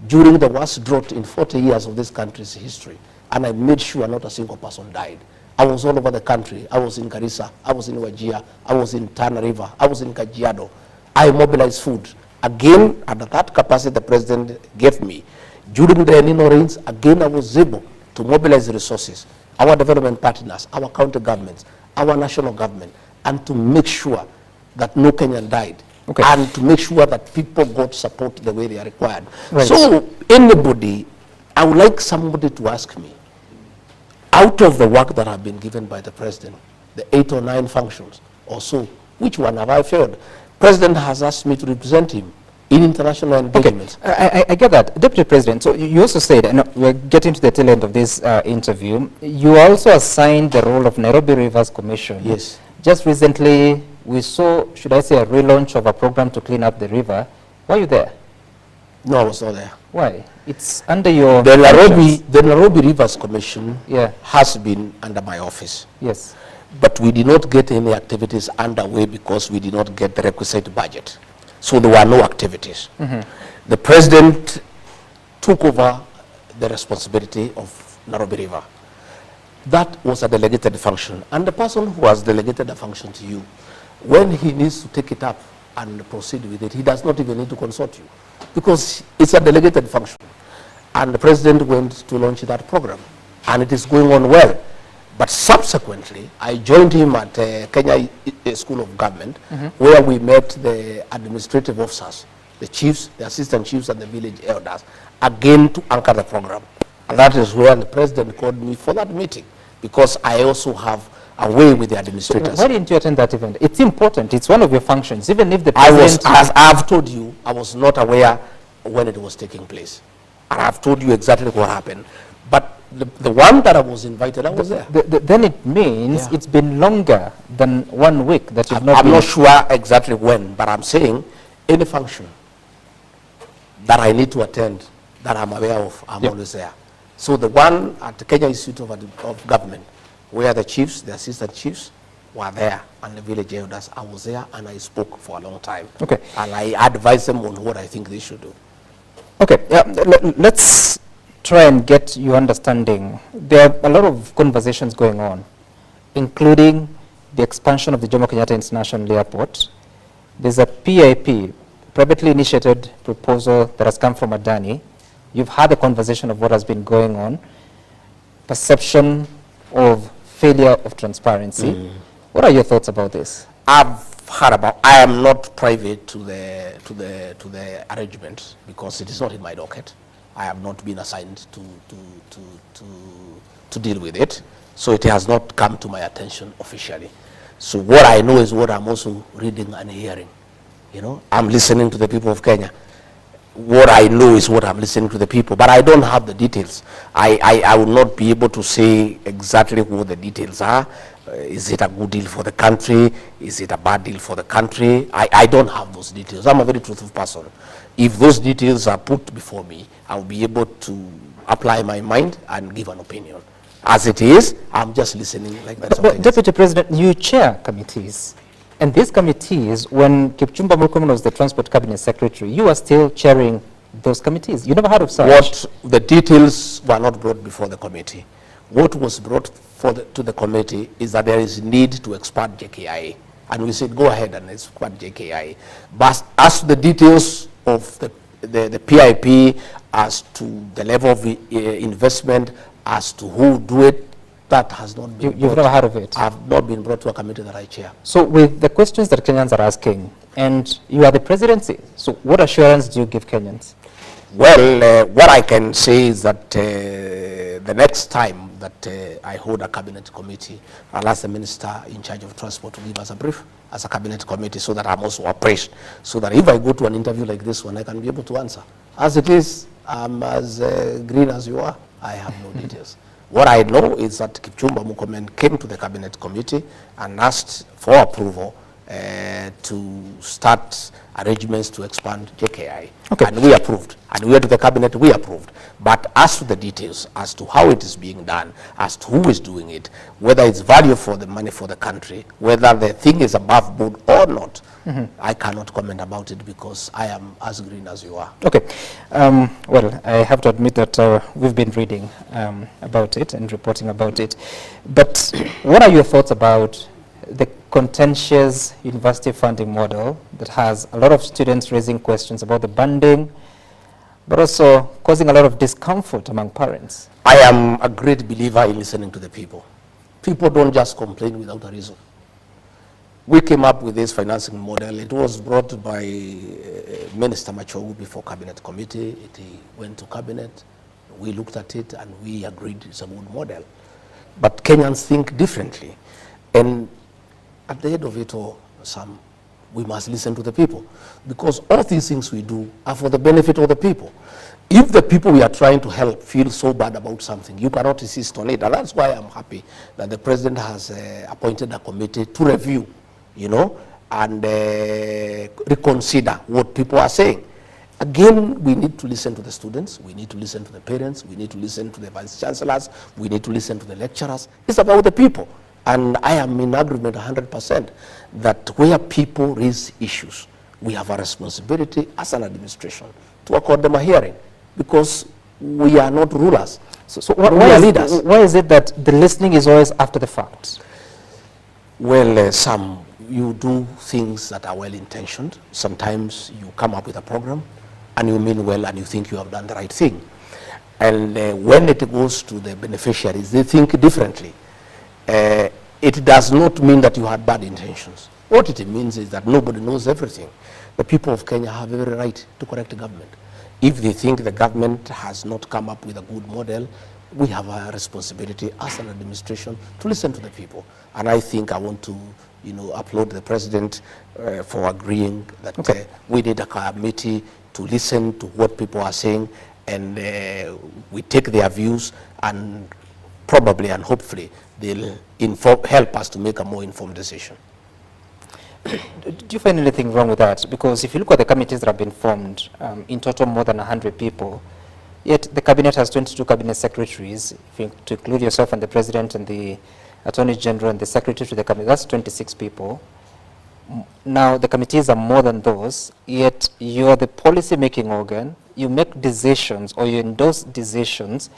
A: during the worst drought in 40 years of this country's history. and I made sure not a single person died. I was all over the country. I was in Garissa, I was in Wajir, I was in Tana River, I was in Kajiado. I mobilized food. Again, at that capacity the president gave me, during the El Nino rains, again I was able to mobilize resources, our development partners, our county governments, our national government, and to make sure that no Kenyan died. Okay. And to make sure that people got support the way they are required. Right. So anybody, I would like somebody to ask me, out of the work that have been given by the president, the 8 or 9 functions or so, which one have I failed? President has asked me to represent him in international engagements.
B: Okay. I get that. Deputy President, so you also said, and we're getting to the tail end of this interview, you also assigned the role of Nairobi Rivers Commission.
A: Yes.
B: Just recently, we saw, should I say, a relaunch of a program to clean up the river. Were you there?
A: No, I was not there.
B: Why? It's under your...
A: The Nairobi Rivers Commission has been under my office.
B: Yes.
A: But we did not get any activities underway because we did not get the requisite budget. So there were no activities. The president took over the responsibility of Nairobi River. That was a delegated function. And the person who has delegated a function to you, when he needs to take it up and proceed with it, he does not even need to consult you because it's a delegated function. And the president went to launch that program, and it is going on well. But subsequently, I joined him at Kenya School of Government, where we met the administrative officers, the chiefs, the assistant chiefs, and the village elders, again to anchor the program. And that is where the president called me for that meeting, because I also have a way with the administrators.
B: So why didn't you attend that event? It's important. It's one of your functions, even if the president...
A: as I've told you, I was not aware when it was taking place. And I've told you exactly what happened. But the one that I was invited, I was there.
B: Then it means it's been longer than 1 week that you've not been...
A: I'm not sure exactly when, but I'm saying any function that I need to attend, that I'm aware of, I'm always there. So the one at the Kenya Institute of Government, where the chiefs, the assistant chiefs, were there, and the village elders, I was there, and I spoke for a long time.
B: Okay.
A: And I advised them on what I think they should do.
B: Okay, let's try and get your understanding. There are a lot of conversations going on, including the expansion of the Jomo Kenyatta International Airport. There's a PIP, privately initiated proposal that has come from Adani. You've had a conversation of what has been going on, perception of failure of transparency. What are your thoughts about this?
A: I've heard about. I am not private to the arrangement because it is not in my docket. I have not been assigned to deal with it, so it has not come to my attention officially. So what I know is what I'm also reading and hearing. You know, I'm listening to the people of Kenya. What I know is what I'm listening to the people, but I don't have the details. I will not be able to say exactly what the details are. Is it a good deal for the country? Is it a bad deal for the country? I don't have those details. I'm a very truthful person. If those details are put before me, I'll be able to apply my mind and give an opinion. As it is, I'm just listening like that.
B: But Deputy President, you chair committees. And these committees, when Kipchumba Murkomen was the Transport Cabinet Secretary, you are still chairing those committees. You never heard of such?
A: What the details were not brought before the committee. What was brought to the committee is that there is need to expand JKIA. And we said, go ahead and expand JKIA. But as to the details of the PIP, as to the level of investment, as to who do it, that has not been
B: You've never heard of it?
A: I have not been brought to a committee that I chair.
B: So with the questions that Kenyans are asking, and you are the presidency, so what assurance do you give Kenyans?
A: Well, what I can say is that the next time that I hold a cabinet committee, I'll ask the minister in charge of transport to give us a brief as a cabinet committee so that I'm also appraised, so that if I go to an interview like this one, I can be able to answer. As it is, I'm as green as you are. I have no details. What I know is that Kipchumba Murkomen came to the cabinet committee and asked for approval to start arrangements to expand JKI.
B: Okay.
A: And we approved. And we went to the cabinet, we approved. But as to the details, as to how it is being done, as to who is doing it, whether it's value for the money for the country, whether the thing is above board or not, I cannot comment about it because I am as green as you are.
B: Okay. Well, I have to admit that we've been reading about it and reporting about it. But what are your thoughts about the contentious university funding model that has a lot of students raising questions about the funding, but also causing a lot of discomfort among parents?
A: I am a great believer in listening to the people. People don't just complain without a reason. We came up with this financing model. It was brought by Minister Machogu before Cabinet Committee. It went to Cabinet. We looked at it and we agreed it's a good model. But Kenyans think differently. And at the end of it all, Sam, we must listen to the people, because all these things we do are for the benefit of the people. If the people we are trying to help feel so bad about something, you cannot insist on it. And that's why I'm happy that the president has appointed a committee to review, you know, and reconsider what people are saying. Again, we need to listen to the students, we need to listen to the parents, we need to listen to the vice chancellors, we need to listen to the lecturers. It's about the people. And I am in agreement 100% that where people raise issues, we have a responsibility as an administration to accord them a hearing, because we are not rulers.
B: So
A: we are leaders.
B: Why is it that the listening is always after the fact?
A: Well, some you do things that are well-intentioned. Sometimes you come up with a program and you mean well and you think you have done the right thing. And when it goes to the beneficiaries, they think differently. It does not mean that you had bad intentions. What it means is that nobody knows everything. The people of Kenya have every right to correct the government. If they think the government has not come up with a good model, we have a responsibility as an administration to listen to the people. And I think I want to, you know, applaud the president for agreeing that we need a committee to listen to what people are saying, and we take their views, and probably and hopefully they'll help us to make a more informed decision.
B: Do you find anything wrong with that? Because if you look at the committees that have been formed, in total more than 100 people, yet the cabinet has 22 cabinet secretaries, if you, to include yourself and the president and the attorney general and the secretary to the cabinet, that's 26 people. Now the committees are more than those, yet you're the policy making organ, you make decisions or you endorse decisions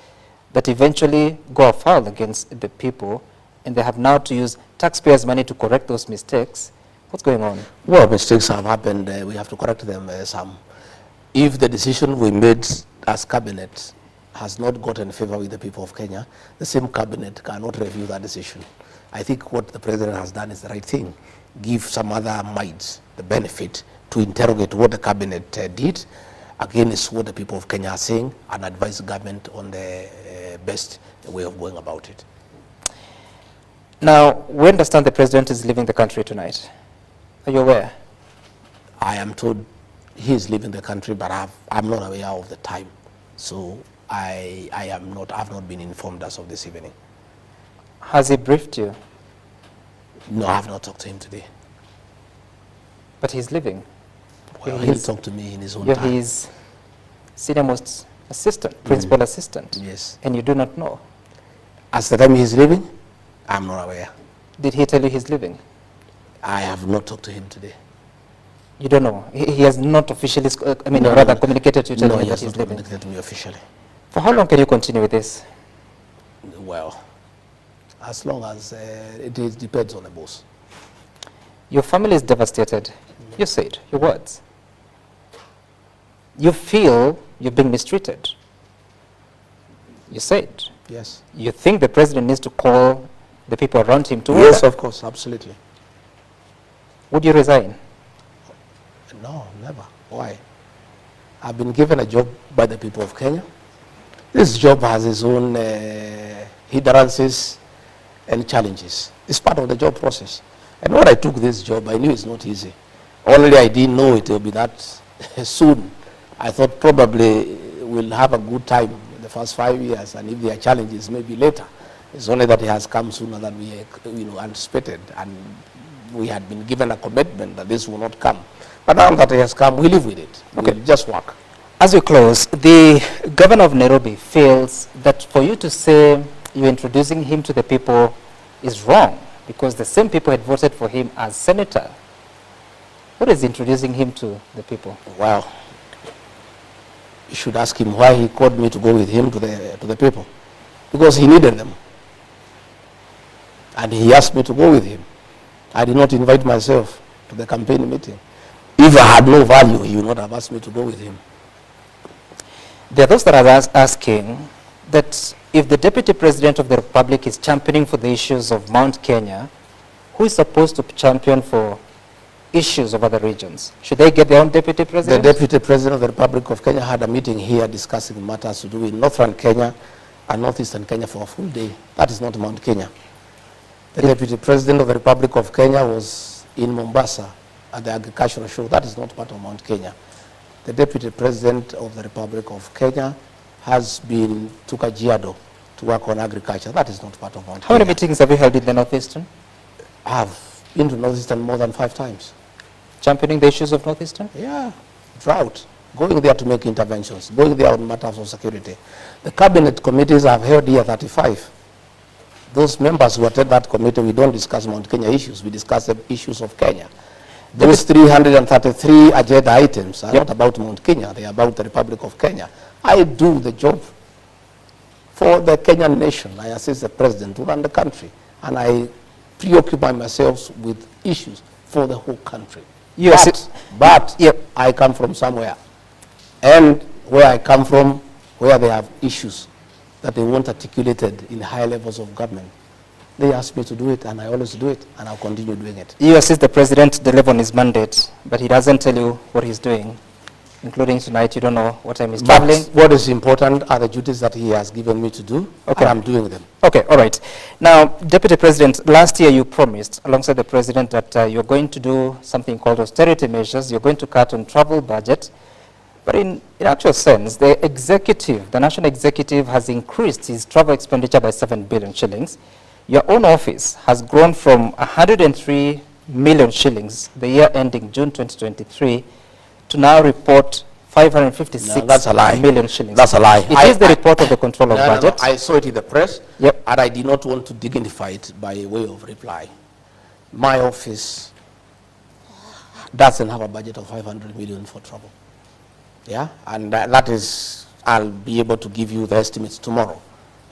B: that eventually go afoul against the people, and they have now to use taxpayers' money to correct those mistakes. What's going on?
A: Well, mistakes have happened. We have to correct them some. If the decision we made as cabinet has not gotten favor with the people of Kenya, the same cabinet cannot review that decision. I think what the president has done is the right thing. Give some other minds the benefit to interrogate what the cabinet did against what the people of Kenya are saying, and advise the government on the best way of going about it.
B: Now, we understand the president is leaving the country tonight. Are you aware?
A: I am told he is leaving the country, but I'm not aware of the time. So I've not been informed as of this evening.
B: Has he briefed you?
A: No, I have not talked to him today.
B: But he's leaving.
A: Well, he'll talk to me in his own
B: You're
A: time.
B: his senior-most assistant, principal assistant.
A: Yes.
B: And you do not know.
A: As the time he's leaving, I'm not aware.
B: Did he tell you he's leaving?
A: I have not talked to him today.
B: You don't know? He has not officially, rather communicated to you
A: No,
B: that
A: he has
B: he's
A: not
B: leaving.
A: communicated to me officially.
B: For how long can you continue with this?
A: Well, as long as it depends on the boss.
B: Your family is devastated. You said your words. You feel you're being mistreated. You said.
A: Yes.
B: You think the president needs to call the people around him to
A: Yes,
B: order.
A: of course, absolutely.
B: Would you resign?
A: No, never. Why? I've been given a job by the people of Kenya. This job has its own hindrances and challenges. It's part of the job process. And when I took this job, I knew it's not easy. Only I didn't know it will be that soon. I thought probably we'll have a good time in the first 5 years, and if there are challenges, maybe later. It's only that it has come sooner than we anticipated. And we had been given a commitment that this will not come. But now that it has come, we live with it.
B: Okay.
A: We'll just work.
B: As we close, the governor of Nairobi feels that for you to say you're introducing him to the people is wrong, because the same people had voted for him as senator. What is introducing him to the people?
A: Well, you should ask him why he called me to go with him to the people. Because he needed them. And he asked me to go with him. I did not invite myself to the campaign meeting. If I had no value, he would not have asked me to go with him.
B: There are those that are asking that if the Deputy President of the Republic is championing for the issues of Mount Kenya, who is supposed to champion for issues of other regions? Should they get their own Deputy President?
A: The Deputy President of the Republic of Kenya had a meeting here discussing matters to do with Northern Kenya and Northeastern Kenya for a full day. That is not Mount Kenya. The Deputy President of the Republic of Kenya was in Mombasa at the agricultural show. That is not part of Mount Kenya. The Deputy President of the Republic of Kenya has been to Kajiado to work on agriculture. That is not part of Mount Kenya.
B: How many meetings have you held in the Northeastern?
A: I have been to Northeastern more than 5 times.
B: Championing the issues of Northeastern?
A: Yeah, drought. Going there to make interventions. Going there on matters of security. The cabinet committees have held here 35. Those members who attend that committee, we don't discuss Mount Kenya issues. We discuss the issues of Kenya. Those 333 agenda items are not about Mount Kenya. They are about the Republic of Kenya. I do the job for the Kenyan nation. I assist the president to run the country. And I preoccupy myself with issues for the whole country.
B: Yes,
A: but I come from somewhere. And where I come from, where they have issues that they want articulated in high levels of government, they ask me to do it, and I always do it, and I'll continue doing it.
B: You assist the president deliver on his mandate, but he doesn't tell you what he's doing, including tonight. You don't know what time he's traveling.
A: But what is important are the duties that he has given me to do, and I'm doing them.
B: Okay, all right. Now, Deputy President, last year you promised, alongside the president, that you're going to do something called austerity measures. You're going to cut on travel budget. But in actual sense, the executive, the national executive, has increased his travel expenditure by 7 billion shillings. Your own office has grown from 103 million shillings the year ending June 2023 to now report 556 million shillings.
A: That's a lie.
B: It is the report of the control of budget.
A: I saw it in the press,
B: and
A: I did not want to dignify it by way of reply. My office doesn't have a budget of 500 million for travel. Yeah, and that is, I'll be able to give you the estimates tomorrow.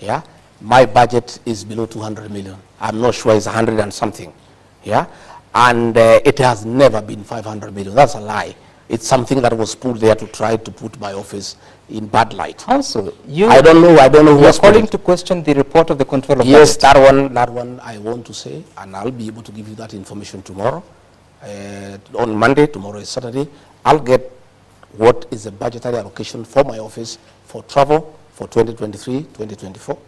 A: Yeah, my budget is below 200 million. I'm not sure it's 100 and something. Yeah, and it has never been 500 million. That's a lie. It's something that was put there to try to put my office in bad light.
B: Also,
A: I don't know who
B: are
A: was
B: calling to question the report of the control of budget.
A: Yes, that one I want to say, and I'll be able to give you that information tomorrow. On Monday, tomorrow is Saturday, I'll get what is the budgetary allocation for my office for travel for 2023, 2024,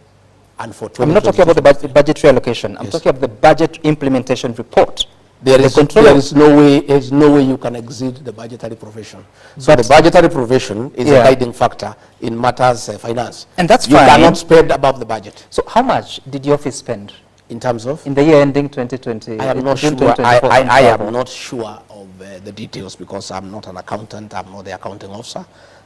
A: and for 2023.
B: I'm not talking about the budgetary allocation. I'm talking about the budget implementation report.
A: There is no way you can exceed the budgetary provision. So the budgetary provision is a guiding factor in matters finance.
B: And that's
A: fine. You cannot spend above the budget.
B: So how much did your office spend?
A: In terms of?
B: In the year ending 2020.
A: I am not sure. I am not sure of the details because I'm not an accountant. I'm not the accounting officer.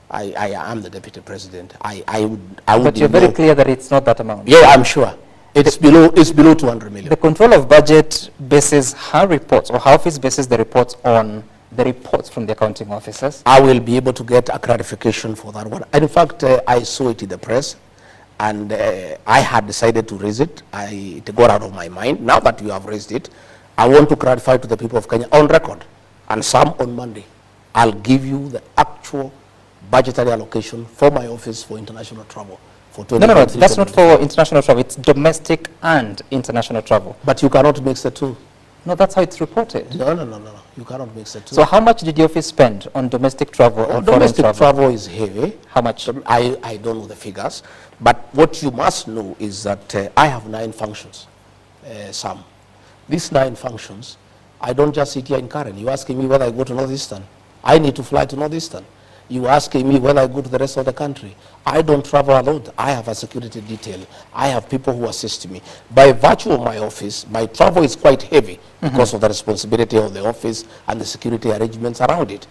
A: I am the deputy president. I would.
B: But you're very clear that it's not that amount.
A: Yeah, I'm sure. It's below 200 million.
B: The control of budget bases her reports, or her office bases the reports on the reports from the accounting officers.
A: I will be able to get a clarification for that one. In fact, I saw it in the press, and I had decided to raise it. It got out of my mind. Now that you have raised it, I want to clarify to the people of Kenya on record, and some on Monday. I'll give you the actual budgetary allocation for my office for international travel.
B: No, that's not for international travel. It's domestic and international travel.
A: But you cannot mix the two.
B: No, that's how it's reported.
A: No. You cannot mix the two.
B: So how much did your office spend on domestic travel or
A: domestic travel is heavy.
B: How much?
A: I don't know the figures. But what you must know is that I have 9 functions, Sam. These 9 functions, I don't just sit here in Karen. You're asking me whether I go to Northeastern. I need to fly to Northeastern. You asking me whether I go to the rest of the country. I don't travel alone. I have a security detail. I have people who assist me. By virtue of my office, my travel is quite heavy because of the responsibility of the office and the security arrangements around it.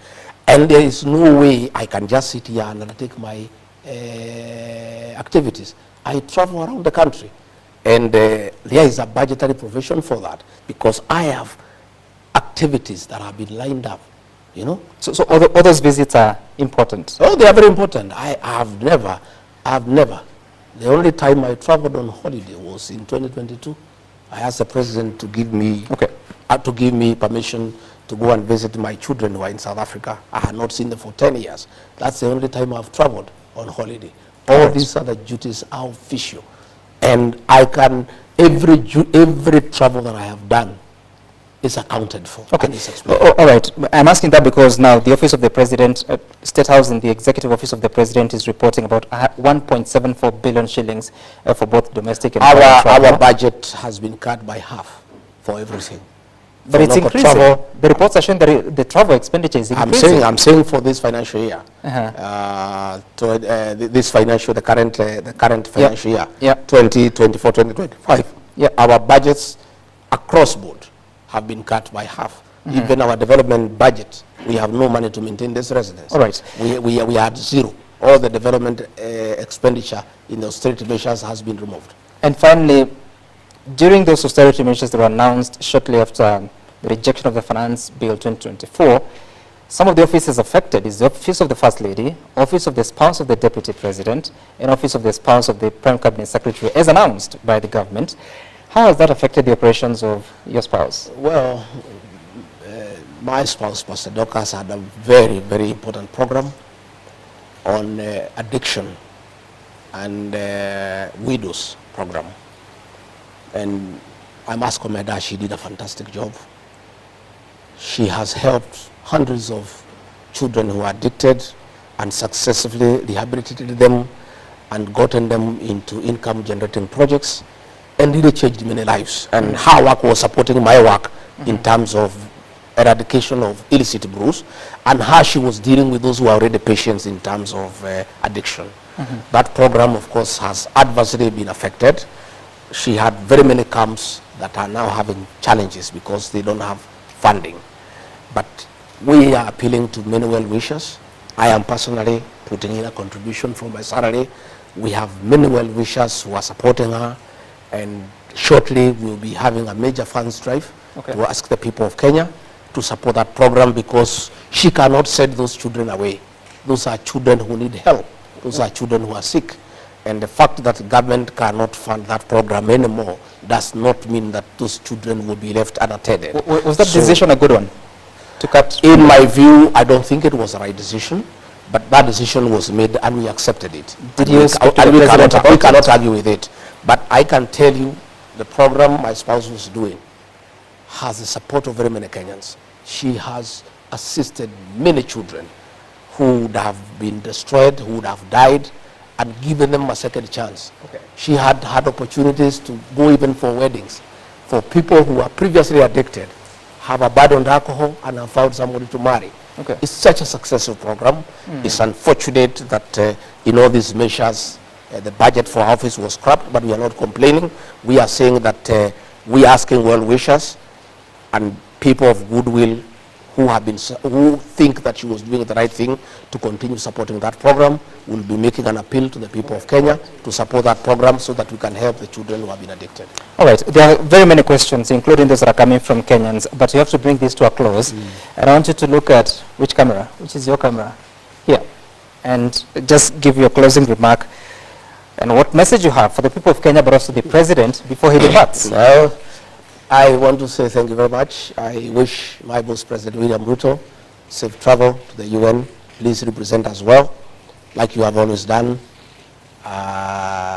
A: And there is no way I can just sit here and undertake my activities. I travel around the country. And there is a budgetary provision for that because I have activities that have been lined up, you know.
B: So all those visits are important?
A: Oh, they are very important. I have never, the only time I traveled on holiday was in 2022. I asked the president to give me, to give me permission to go and visit my children who are in South Africa. I had not seen them for 10 years. That's the only time I've traveled on holiday. All these other duties are official. And I can, every travel that I have done is accounted for.
B: Okay. All right. I'm asking that because now the Office of the President, State House and the Executive Office of the President is reporting about 1.74 billion shillings for both domestic and foreign travel.
A: Our budget has been cut by half for everything.
B: But it's increasing. Travel, the reports are showing that the travel expenditure is increasing.
A: I'm saying for this financial year, this financial, the current financial year, 2024, 2025, our budgets across board have been cut by half. Even our development budget, we have no money to maintain this residence.
B: All right.
A: We had zero. All the development expenditure in the austerity measures has been removed.
B: And finally, during those austerity measures that were announced shortly after the rejection of the Finance Bill 2024, some of the offices affected is the Office of the First Lady, Office of the Spouse of the Deputy President, and Office of the Spouse of the Prime Cabinet Secretary, as announced by the government. How has that affected the operations of your spouse?
A: Well, my spouse, Pastor Dorcas, had a very, very important program on addiction and widows program. And I must commend her. She did a fantastic job. She has helped hundreds of children who are addicted and successfully rehabilitated them and gotten them into income-generating projects and really changed many lives. And her work was supporting my work in terms of eradication of illicit brews, and how she was dealing with those who are already patients in terms of addiction. That program, of course, has adversely been affected. She had very many camps that are now having challenges because they don't have funding. But we are appealing to many well-wishers. I am personally putting in a contribution from my salary. We have many well-wishers who are supporting her, and shortly we'll be having a major funds drive to ask the people of Kenya to support that program because she cannot send those children away. Those are children who need help. Those are children who are sick. And the fact that the government cannot fund that program anymore does not mean that those children will be left unattended.
B: Was that decision a good one to cut?
A: In my view, I don't think it was the right decision, but that decision was made and we accepted it.
B: Did you speak to the
A: we
B: president
A: cannot argue with it. But I can tell you the program my spouse was doing has the support of very many Kenyans. She has assisted many children who would have been destroyed, who would have died, and given them a second chance. She had opportunities to go even for weddings for people who are previously addicted, have abandoned alcohol, and have found somebody to marry. It's such a successful program. It's unfortunate that in all these measures, the budget for our office was scrapped, but we are not complaining. We are saying that we are asking well-wishers and people of goodwill who think that she was doing the right thing to continue supporting that program. We'll be making an appeal to the people of Kenya to support that program so that we can help the children who have been addicted.
B: All right, there are very many questions, including those that are coming from Kenyans, but you have to bring this to a close. And I want you to look at which camera, which is your camera, here, and just give your closing remark and what message you have for the people of Kenya, but also the president before he departs.
A: Well, I want to say thank you very much. I wish my boss, President William Ruto, safe travel to the UN. Please represent us well, like you have always done.